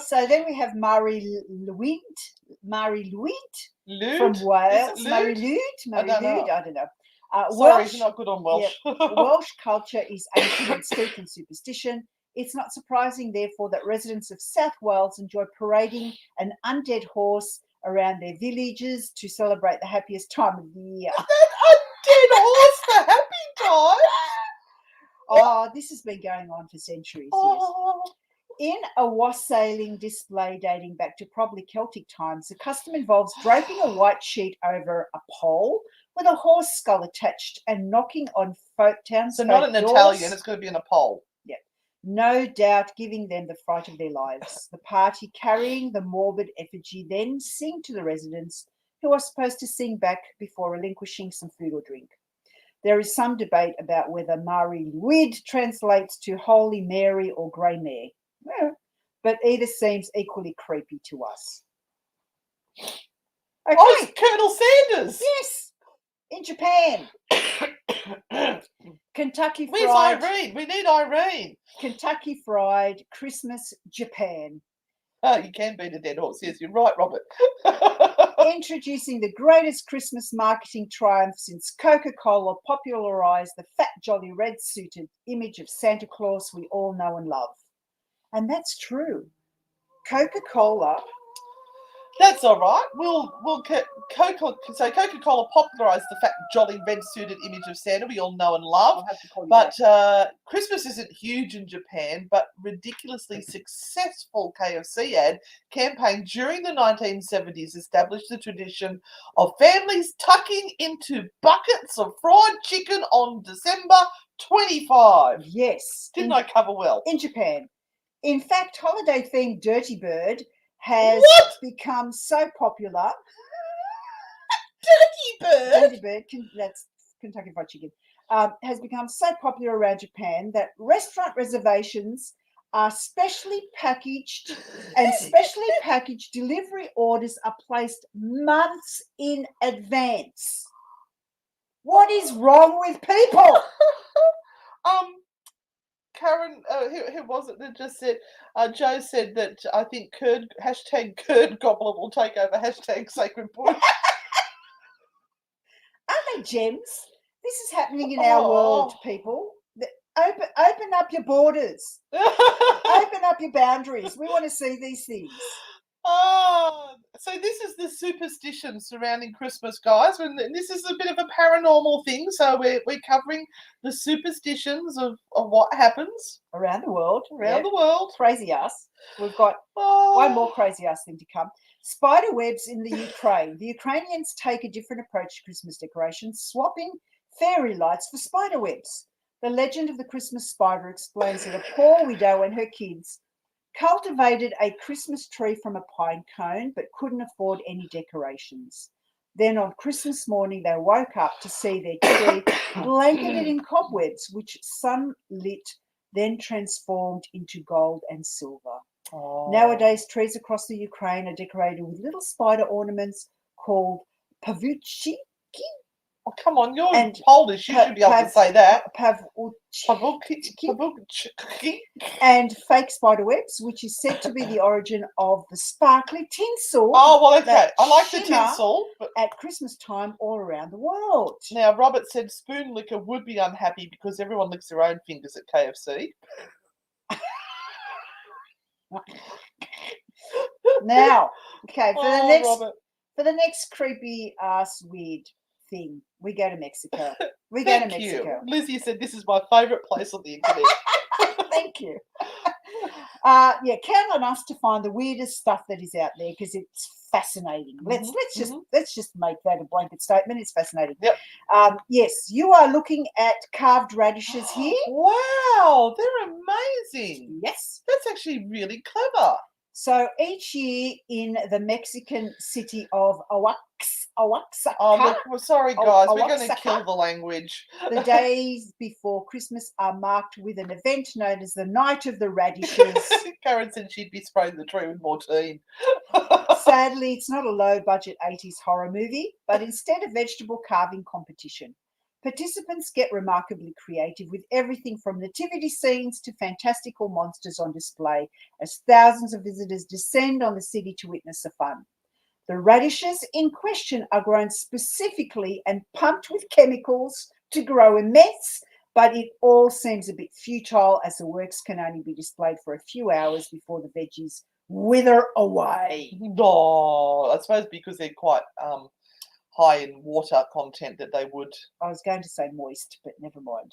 Speaker 3: So then we have Marie Louise
Speaker 2: Lude?
Speaker 3: from Wales.
Speaker 2: Marie
Speaker 3: Lude? I don't know.
Speaker 2: Sorry, you're not good on Welsh.
Speaker 3: Yeah, Welsh culture is ancient and steeped in superstition. It's not surprising, therefore, that residents of South Wales enjoy parading an undead horse around their villages to celebrate the happiest time of the year.
Speaker 2: That undead horse, the happy time?
Speaker 3: Oh, this has been going on for centuries.
Speaker 2: Oh.
Speaker 3: Yes. In a wassailing display dating back to probably Celtic times, the custom involves draping a white sheet over a pole with a horse skull attached and knocking on folk towns.
Speaker 2: So not an Italian, it's going to be in a pole.
Speaker 3: Yeah. No doubt giving them the fright of their lives. The party carrying the morbid effigy then sing to the residents, who are supposed to sing back before relinquishing some food or drink. There is some debate about whether Marie Louise translates to Holy Mary or Grey Mare. Well, but either seems equally creepy to us. Okay.
Speaker 2: Oh, it's Colonel Sanders.
Speaker 3: Yes, in Japan. Kentucky Fried.
Speaker 2: Where's Irene? We need Irene.
Speaker 3: Kentucky Fried Christmas Japan.
Speaker 2: Oh, you can beat a dead horse. Yes, you're right, Robert.
Speaker 3: Introducing the greatest Christmas marketing triumph since Coca-Cola popularized the fat, jolly, red-suited image of Santa Claus we all know and love. And that's true. Coca-Cola.
Speaker 2: That's all right. Coca-Cola popularised the fat, jolly, red-suited image of Santa we all know and love. But Christmas isn't huge in Japan, but ridiculously successful KFC ad campaign during the 1970s established the tradition of families tucking into buckets of fried chicken on December 25.
Speaker 3: Yes.
Speaker 2: Didn't I cover well?
Speaker 3: In Japan. In fact, holiday-themed Dirty Bird has become so popular. Dirty Bird, that's Kentucky Fried Chicken, has become so popular around Japan that restaurant reservations are specially packaged, and specially packaged delivery orders are placed months in advance. What is wrong with people?
Speaker 2: Karen, who was it that just said, Joe said that I think hashtag curd gobbler will take over hashtag sacred bush.
Speaker 3: Aren't they gems? This is happening in our world, people. Open up your borders. Open up your boundaries. We want to see these things.
Speaker 2: So this is the superstition surrounding Christmas, guys. And this is a bit of a paranormal thing. So we're covering the superstitions of what happens
Speaker 3: around the world.
Speaker 2: The world.
Speaker 3: Crazy us. We've got one more crazy us thing to come. Spider webs in the Ukraine. The Ukrainians take a different approach to Christmas decorations, swapping fairy lights for spider webs. The legend of the Christmas spider explains that a poor widow and her kids cultivated a Christmas tree from a pine cone but couldn't afford any decorations. Then on Christmas morning, they woke up to see their tree blanketed in cobwebs, which sunlit then transformed into gold and silver. Nowadays, trees across the Ukraine are decorated with little spider ornaments called pavuchki.
Speaker 2: Oh, come on, you're Polish. You should be able to say that.
Speaker 3: and fake spider webs, which is said to be the origin of the sparkly tinsel.
Speaker 2: Oh, well, okay. I like the tinsel. But
Speaker 3: at Christmas time all around the world.
Speaker 2: Now, Robert said spoon licker would be unhappy because everyone licks their own fingers at KFC.
Speaker 3: Now, okay,
Speaker 2: Robert.
Speaker 3: for the next creepy ass weird thing, we go to Mexico.
Speaker 2: Thank you. Lizzie said this is my favourite place on the internet.
Speaker 3: Thank you. Count on us to find the weirdest stuff that is out there because it's fascinating. Let's just make that a blanket statement. It's fascinating.
Speaker 2: Yep.
Speaker 3: Yes, you are looking at carved radishes here.
Speaker 2: Wow, they're amazing.
Speaker 3: Yes,
Speaker 2: that's actually really clever.
Speaker 3: So each year in the Mexican city of Oaxaca.
Speaker 2: Oh, look, sorry guys, we're going to kill the language.
Speaker 3: The days before Christmas are marked with an event known as the Night of the Radishes.
Speaker 2: Karen said she'd be spraying the tree with mortine.
Speaker 3: Sadly, it's not a low-budget 80s horror movie, but instead a vegetable carving competition. Participants get remarkably creative with everything from nativity scenes to fantastical monsters on display as thousands of visitors descend on the city to witness the fun. The radishes in question are grown specifically and pumped with chemicals to grow immense, but it all seems a bit futile as the works can only be displayed for a few hours before the veggies wither away.
Speaker 2: Oh, I suppose because they're quite high in water content that they would.
Speaker 3: I was going to say moist, but never mind.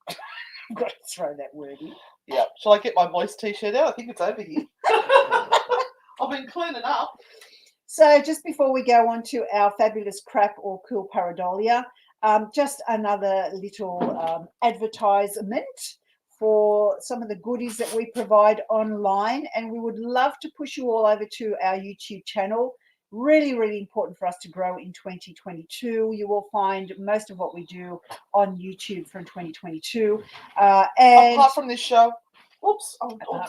Speaker 3: I've got to throw that word in.
Speaker 2: Yeah. Shall I get my moist t-shirt out? I think it's over here. I've been cleaning up.
Speaker 3: So just before we go on to our fabulous crap or cool pareidolia, just another little advertisement for some of the goodies that we provide online. And we would love to push you all over to our YouTube channel. Really, really important for us to grow in 2022. You will find most of what we do on YouTube from 2022. And
Speaker 2: apart from this show. Oops,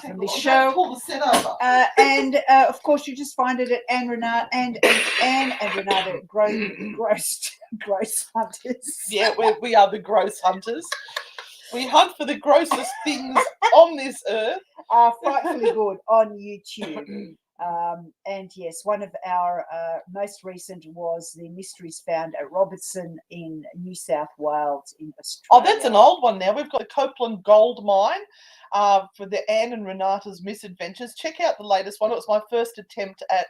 Speaker 3: from this show.
Speaker 2: Pull the set over.
Speaker 3: And of course, you just find it at Anne and Renata Gross Hunters.
Speaker 2: Yeah, we are the gross hunters. We hunt for the grossest things on this earth.
Speaker 3: Frightfully Good on YouTube. And yes, one of our most recent was the mysteries found at Robertson in New South Wales in Australia.
Speaker 2: Oh, that's an old one now. We've got the Copeland Gold Mine for the Anne and Renata's Misadventures. Check out the latest one. It was my first attempt at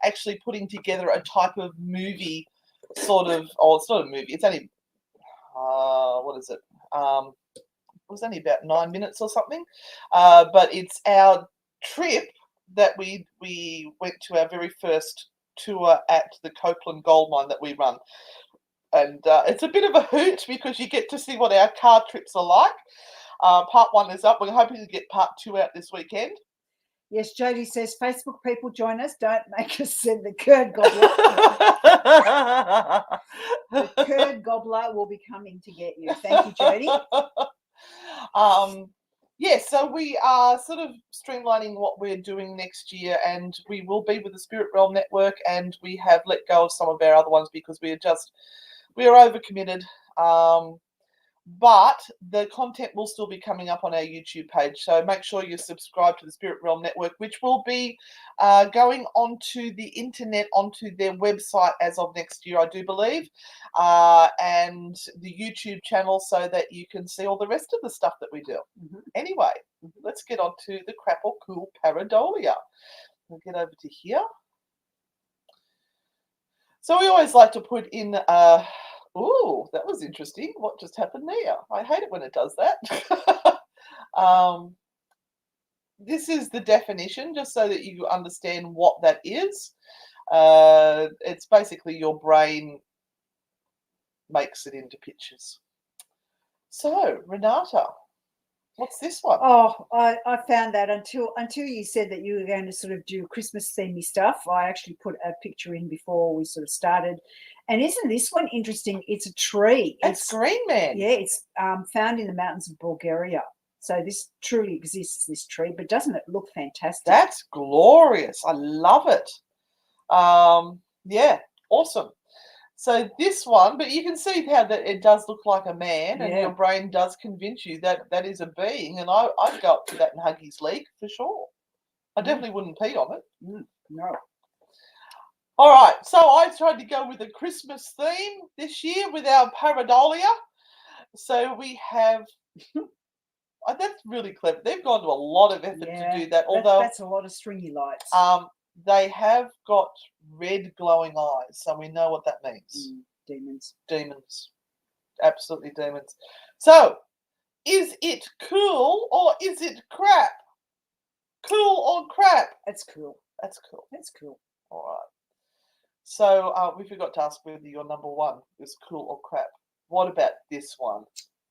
Speaker 2: actually putting together a type of movie sort of, it's not a movie. It's only, what is it? It was only about 9 minutes or something. But it's our trip that we went to our very first tour at the Copeland Gold Mine that we run. And it's a bit of a hoot because you get to see what our car trips are like. Part 1 is up. We're hoping to get part 2 out this weekend.
Speaker 3: Yes, Jodie says, Facebook people join us. Don't make us send the curd gobbler. The curd gobbler will be coming to get you. Thank you, Jodie.
Speaker 2: Yes, so we are sort of streamlining what we're doing next year, and we will be with the Spirit Realm Network, and we have let go of some of our other ones because we are overcommitted. But the content will still be coming up on our YouTube page, so make sure you subscribe to the Spirit Realm Network, which will be going onto the internet, onto their website as of next year, I do believe, and the YouTube channel so that you can see all the rest of the stuff that we do. Anyway, let's get on to the crap or cool pareidolia. We'll get over to here. So we always like to put in... Ooh, that was interesting. What just happened there? I hate it when it does that. This is the definition, just so that you understand what that is. It's basically your brain makes it into pictures. So, Renata, what's this one?
Speaker 3: Oh, I found that until you said that you were going to sort of do Christmas themey stuff. I actually put a picture in before we sort of started. And isn't this one interesting? It's a tree.
Speaker 2: It's Green Man.
Speaker 3: Yeah, it's found in the mountains of Bulgaria. So this truly exists, this tree. But doesn't it look fantastic?
Speaker 2: That's glorious. I love it. Yeah, awesome. So this one, but you can see how that it does look like a man, and
Speaker 3: Yeah.
Speaker 2: your brain does convince you that that is a being. And I'd go up to that and hug his leg for sure. I definitely wouldn't pee on it.
Speaker 3: No.
Speaker 2: All right, so I tried to go with a Christmas theme this year with our pareidolia. So we have. That's really clever. They've gone to a lot of effort to do that. Although
Speaker 3: that's a lot of stringy lights.
Speaker 2: they have got red glowing eyes, so we know what that means.
Speaker 3: Demons.
Speaker 2: Demons. Absolutely demons. So, is it cool or is it crap? Cool or crap?
Speaker 3: That's cool.
Speaker 2: That's cool.
Speaker 3: That's cool.
Speaker 2: All right. So, we forgot to ask whether your number one is cool or crap. What about this one?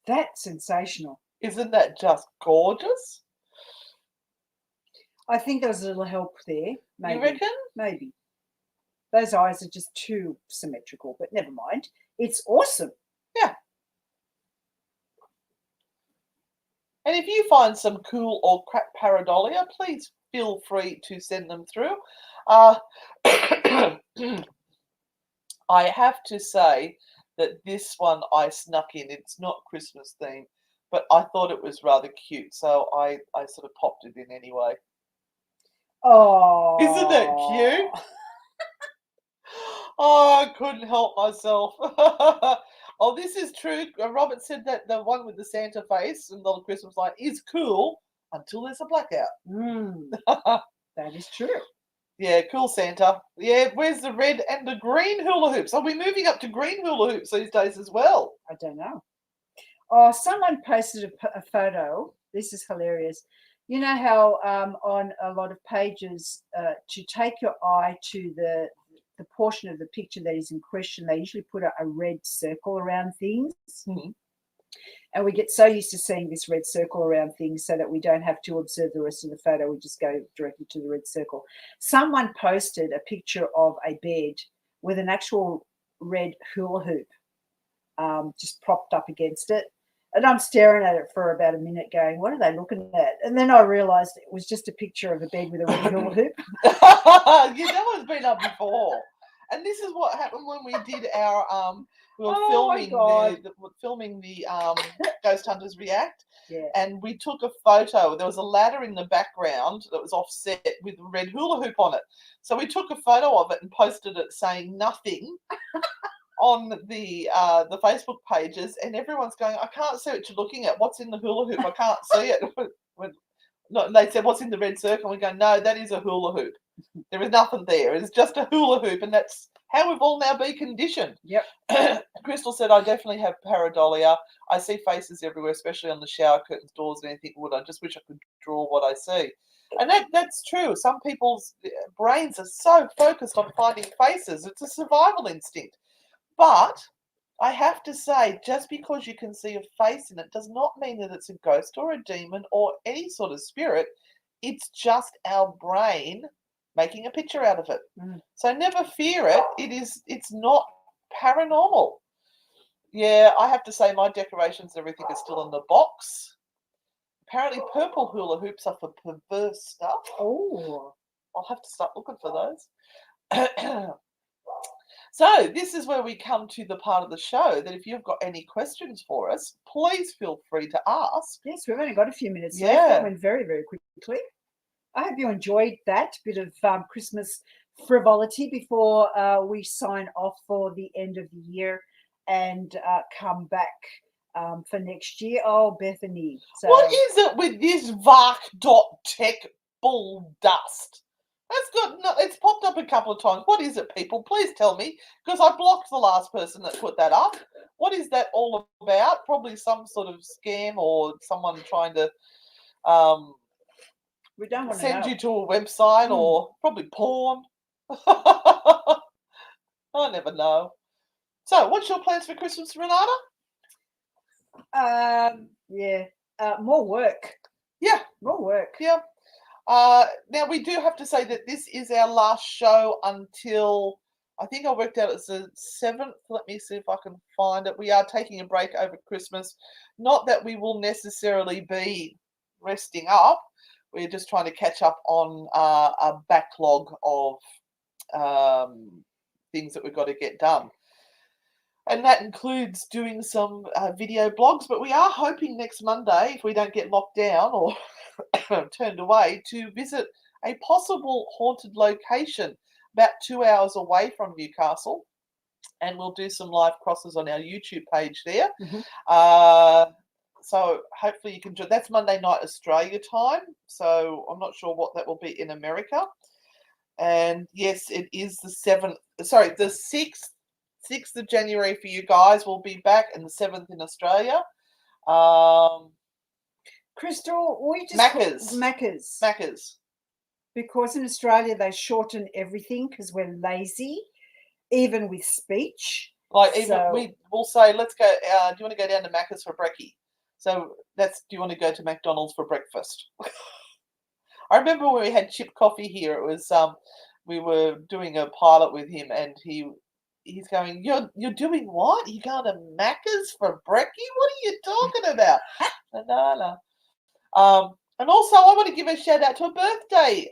Speaker 3: That's sensational.
Speaker 2: Isn't that just gorgeous?
Speaker 3: I think there's a little help there. Maybe.
Speaker 2: You reckon?
Speaker 3: Maybe. Those eyes are just too symmetrical, but never mind. It's awesome.
Speaker 2: Yeah. And if you find some cool or crap pareidolia, please feel free to send them through. I have to say that this one I snuck in. It's not Christmas themed, but I thought it was rather cute, so I sort of popped it in anyway.
Speaker 3: Oh.
Speaker 2: Isn't that cute? Oh, I couldn't help myself. Oh, this is true. Robert said that the one with the Santa face and the Christmas light is cool until there's a blackout.
Speaker 3: That is true.
Speaker 2: Yeah, cool Santa. Yeah, where's the red and the green hula hoops? Are we moving up to green hula hoops these days as well?
Speaker 3: I don't know. Oh, someone posted a photo. This is hilarious. You know how on a lot of pages, to take your eye to the portion of the picture that is in question, they usually put a red circle around things.
Speaker 2: Mm-hmm.
Speaker 3: And we get so used to seeing this red circle around things so that we don't have to observe the rest of the photo. We just go directly to the red circle. Someone posted a picture of a bed with an actual red hula hoop just propped up against it. And I'm staring at it for about a minute going, what are they looking at? And then I realised it was just a picture of a bed with a red hula hoop.
Speaker 2: You know it's been up before. And this is what happened when we did our we were filming the Ghost Hunters React.
Speaker 3: Yeah.
Speaker 2: And we took a photo. There was a ladder in the background that was offset with a red hula hoop on it. So we took a photo of it and posted it saying nothing on the Facebook pages, and everyone's going, I can't see what you're looking at. What's in the hula hoop? I can't see it. No, they said, what's in the red circle? And we go, no, that is a hula hoop. There is nothing there. It's just a hula hoop, and that's how we've all now been conditioned.
Speaker 3: Yep.
Speaker 2: Crystal said, I definitely have pareidolia. I see faces everywhere, especially on the shower curtains, doors, and anything wood. I just wish I could draw what I see. And that's true. Some people's brains are so focused on finding faces. It's a survival instinct. But I have to say, just because you can see a face in it does not mean that it's a ghost or a demon or any sort of spirit. It's just our brain making a picture out of it. So never fear it. It's not paranormal. Yeah, I have to say my decorations and everything are still in the box. Apparently purple hula hoops are for perverse stuff.
Speaker 3: Oh.
Speaker 2: I'll have to start looking for those. So this is where we come to the part of the show that if you've got any questions for us, please feel free to ask.
Speaker 3: Yes, we've only got a few minutes left. That went very, very quickly. I hope you enjoyed that bit of Christmas frivolity before we sign off for the end of the year and come back for next year. Oh, Bethany. So,
Speaker 2: what is it with this Vark.tech bull dust? It's popped up a couple of times. What is it, people? Please tell me, because I blocked the last person that put that up. What is that all about? Probably some sort of scam or someone trying to
Speaker 3: we don't want
Speaker 2: send
Speaker 3: to
Speaker 2: you to a website or probably porn. I never know. So, what's your plans for Christmas, Renata?
Speaker 3: More work.
Speaker 2: Yeah,
Speaker 3: more work.
Speaker 2: Yeah. Now we do have to say that this is our last show until I think I worked out it's the 7th. Let me see if I can find it. We are taking a break over Christmas. Not that we will necessarily be resting up. We're just trying to catch up on a backlog of things that we've got to get done. And that includes doing some video blogs. But we are hoping next Monday, if we don't get locked down or turned away, to visit a possible haunted location about 2 hours away from Newcastle. And we'll do some live crosses on our YouTube page there. So hopefully you can join. That's Monday night Australia time. So I'm not sure what that will be in America. And yes, it is the 6th of January for you guys. We'll be back, and the 7th in Australia.
Speaker 3: Crystal, we just
Speaker 2: Macca's.
Speaker 3: Because in Australia they shorten everything because we're lazy, even with speech.
Speaker 2: We'll say, let's go. Do you want to go down to Macca's for brekkie? So do you want to go to McDonald's for breakfast? I remember when we had Chip Coffee here. It was we were doing a pilot with him, and he's going, "You're doing what? You going to Macca's for brekkie? What are you talking about?" No. And also, I want to give a shout out to a birthday.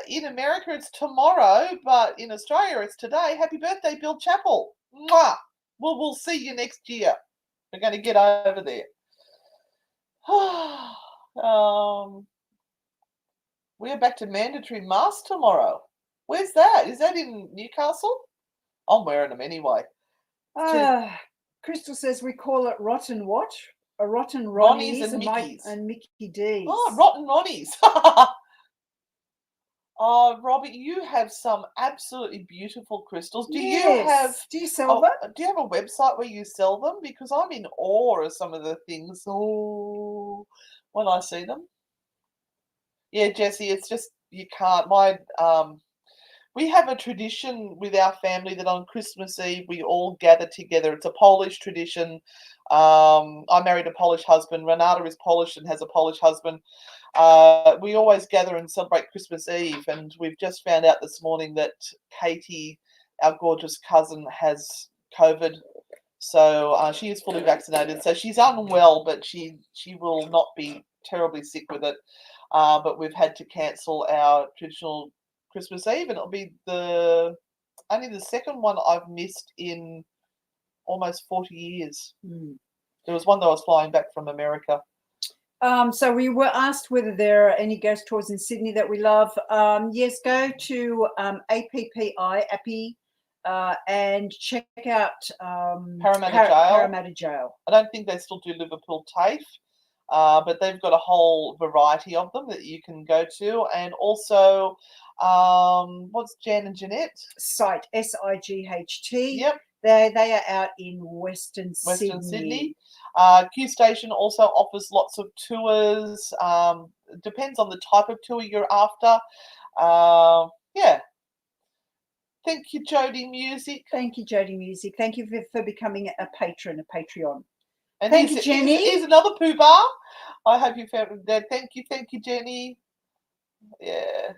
Speaker 2: In America, it's tomorrow, but in Australia, it's today. Happy birthday, Bill Chappell. Mwah! We'll see you next year. We're going to get over there. We are back to mandatory masks tomorrow. Where's that? Is that in Newcastle? I'm wearing them anyway.
Speaker 3: Crystal says we call it rotten what? A rotten
Speaker 2: Ronnies
Speaker 3: Ronnies and Mickey D's.
Speaker 2: Oh, rotten Ronnies. Oh, Robbie, you have some absolutely beautiful crystals. Do you sell them? Do you have a website where you sell them? Because I'm in awe of some of the things when I see them. Yeah, Jessie, it's just you can't. We have a tradition with our family that on Christmas Eve we all gather together. It's a Polish tradition. I married a Polish husband. Renata is Polish and has a Polish husband. We always gather and celebrate Christmas Eve, and we've just found out this morning that Katie, our gorgeous cousin, has COVID. So she is fully vaccinated. So she's unwell, but she will not be terribly sick with it. But we've had to cancel our traditional Christmas Eve, and it'll be only the second one I've missed in almost 40 years. There was one that I was flying back from America.
Speaker 3: So we were asked whether there are any ghost tours in Sydney that we love. Yes, go to APPI and check out Parramatta Jail.
Speaker 2: I don't think they still do Liverpool TAFE, but they've got a whole variety of them that you can go to. And also, what's Jan and Jeanette?
Speaker 3: Sight, SIGHT.
Speaker 2: Yep.
Speaker 3: They are out in Western Sydney.
Speaker 2: Q Station also offers lots of tours. Depends on the type of tour you're after. Yeah. Thank you, Jody Music.
Speaker 3: Thank you, Jody Music. Thank you for becoming a patron, a Patreon.
Speaker 2: And
Speaker 3: thank you, Jenny.
Speaker 2: Here's another poo bar. I hope you found that. Thank you, Jenny. Yeah.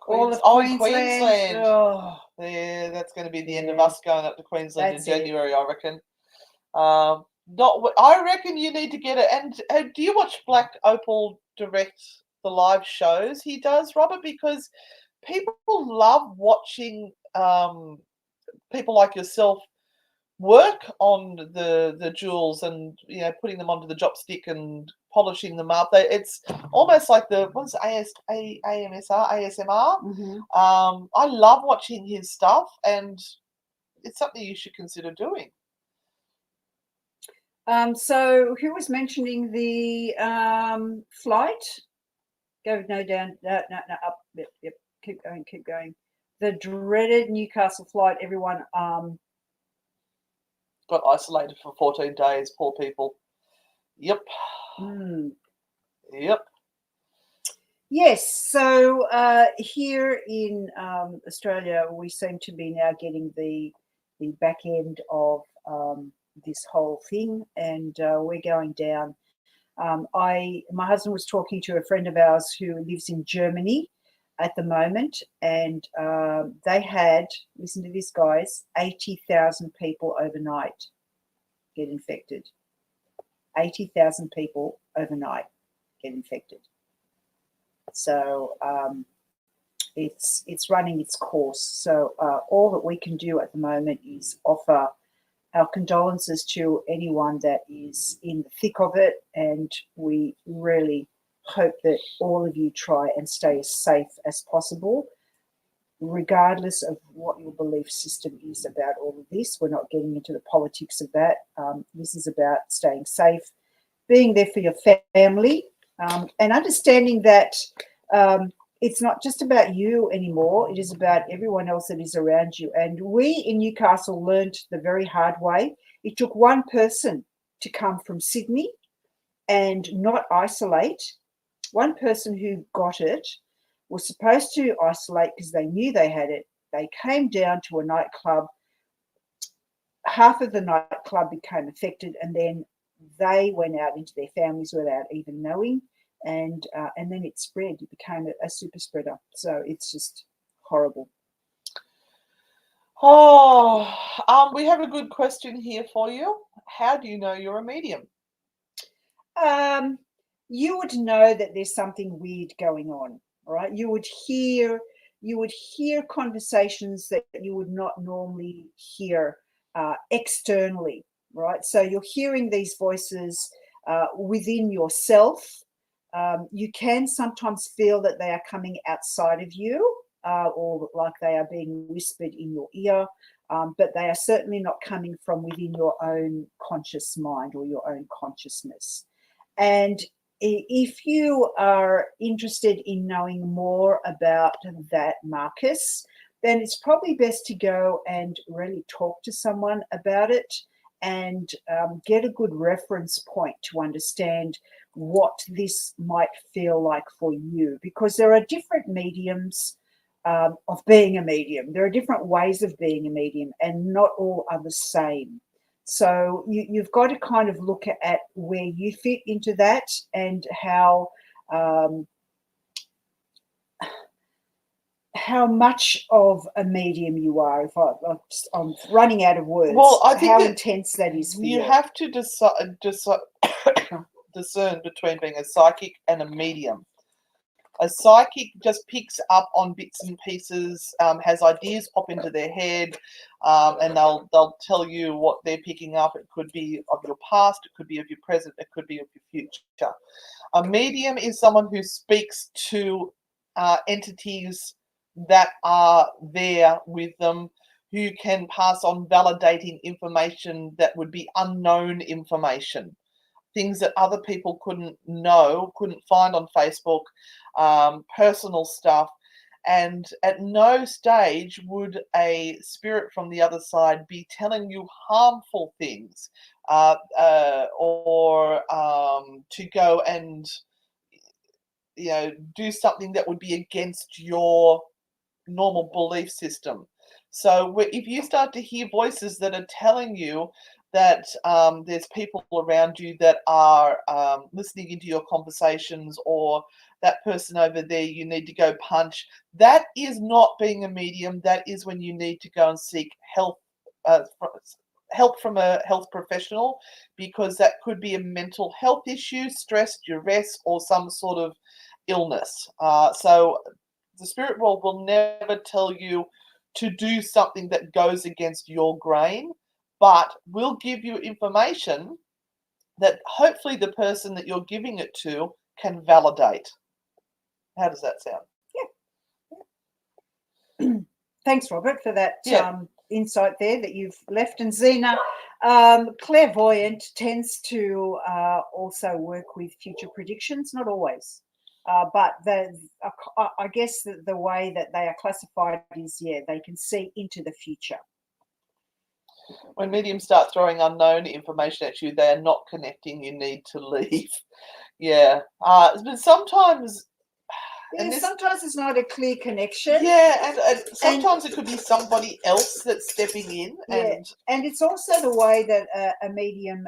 Speaker 2: Queensland.
Speaker 3: Oh.
Speaker 2: Yeah, that's going to be the end of us going up to Queensland in January, I reckon. I reckon you need to get it. And do you watch Black Opal direct the live shows he does, Robert? Because people love watching people like yourself work on the jewels and putting them onto the chopstick and polishing them up. It's almost like what's ASMR.
Speaker 3: Mm-hmm.
Speaker 2: I love watching his stuff, and it's something you should consider doing.
Speaker 3: So who was mentioning the flight? Go down, no, up. Yep. Keep going. The dreaded Newcastle flight. Everyone
Speaker 2: got isolated for 14 days. Poor people. Yep. Yep.
Speaker 3: Yes. So here in Australia, we seem to be now getting the back end of this whole thing, and we're going down. My husband was talking to a friend of ours who lives in Germany at the moment, and they had, listen to this, guys, 80,000 people overnight get infected. 80,000 people overnight get infected. So it's running its course. So all that we can do at the moment is offer our condolences to anyone that is in the thick of it, and we really hope that all of you try and stay as safe as possible, regardless of what your belief system is about all of this. We're not getting into the politics of that. This is about staying safe, being there for your family, and understanding that it's not just about you anymore. It is about everyone else that is around you. And we in Newcastle learned the very hard way. It took one person to come from Sydney and not isolate. One person who got it was supposed to isolate because they knew they had it. They came down to a nightclub. Half of the nightclub became affected, and then they went out into their families without even knowing. And then it spread. It became a super spreader. So it's just horrible.
Speaker 2: Oh, we have a good question here for you. How do you know you're a medium?
Speaker 3: You would know that there's something weird going on, right? You would hear conversations that you would not normally hear externally, right? So you're hearing these voices within yourself. You can sometimes feel that they are coming outside of you, or like they are being whispered in your ear, but they are certainly not coming from within your own conscious mind or your own consciousness. And if you are interested in knowing more about that, Marcus, then it's probably best to go and really talk to someone about it and get a good reference point to understand what this might feel like for you, because there are different mediums of being a medium. There are different ways of being a medium, and not all are the same. So you've got to kind of look at where you fit into that and how much of a medium you are. If I'm running out of words,
Speaker 2: well, I think
Speaker 3: how intense that is for you.
Speaker 2: You have to discern between being a psychic and a medium. A psychic just picks up on bits and pieces, has ideas pop into their head, and they'll tell you what they're picking up. It could be of your past, it could be of your present, it could be of your future. A medium is someone who speaks to entities that are there with them, who can pass on validating information that would be unknown information. Things that other people couldn't know, couldn't find on Facebook, personal stuff. And at no stage would a spirit from the other side be telling you harmful things, or to go and do something that would be against your normal belief system. So if you start to hear voices that are telling you that there's people around you that are listening into your conversations, or that person over there you need to go punch, that is not being a medium. That is when you need to go and seek help from a health professional, because that could be a mental health issue, stress, duress, or some sort of illness. So the spirit world will never tell you to do something that goes against your grain, but will give you information that hopefully the person that you're giving it to can validate. How does that sound?
Speaker 3: Yeah. Thanks, Robert, for that insight there that you've left. And Zena, clairvoyant tends to also work with future predictions, not always. But I guess the way that they are classified is, they can see into the future.
Speaker 2: When mediums start throwing unknown information at you, they are not connecting. You need to leave. But sometimes...
Speaker 3: sometimes it's not a clear connection.
Speaker 2: And sometimes it could be somebody else that's stepping in.
Speaker 3: And it's also the way that a medium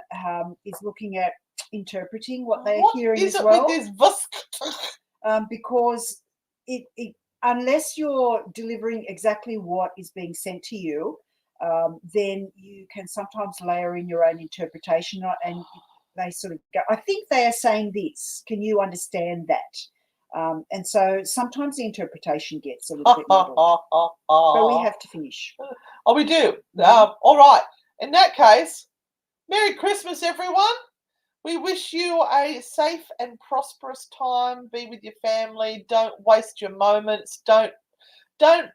Speaker 3: is looking at interpreting what they're hearing as well.
Speaker 2: What is it with this?
Speaker 3: Because it unless you're delivering exactly what is being sent to you, then you can sometimes layer in your own interpretation, and they sort of go, I think they are saying this. Can you understand that? And so sometimes the interpretation gets a little bit muddled, but we have to finish.
Speaker 2: Oh, we do. All right. In that case, Merry Christmas, everyone. We wish you a safe and prosperous time. Be with your family. Don't waste your moments. Don't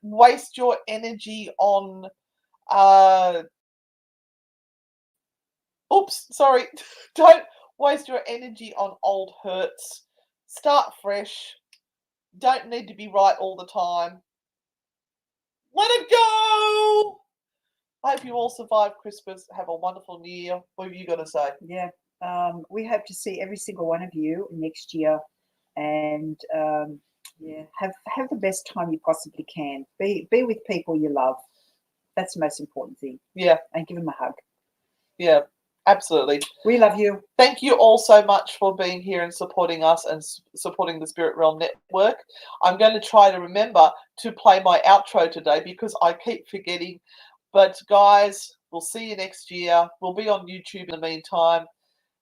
Speaker 2: waste your energy on don't waste your energy on old hurts. Start fresh. Don't need to be right all the time. Let it go. I hope you all survive Christmas. Have a wonderful New Year. What are you going to say?
Speaker 3: Yeah. We hope to see every single one of you next year, and have the best time you possibly can. Be with people you love. That's the most important thing.
Speaker 2: Yeah.
Speaker 3: And give them a hug.
Speaker 2: Yeah, absolutely.
Speaker 3: We love you.
Speaker 2: Thank you all so much for being here and supporting us and supporting the Spirit Realm Network. I'm going to try to remember to play my outro today because I keep forgetting. But guys, we'll see you next year. We'll be on YouTube in the meantime.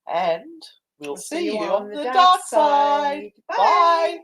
Speaker 2: And we'll see you on the dark side. Bye.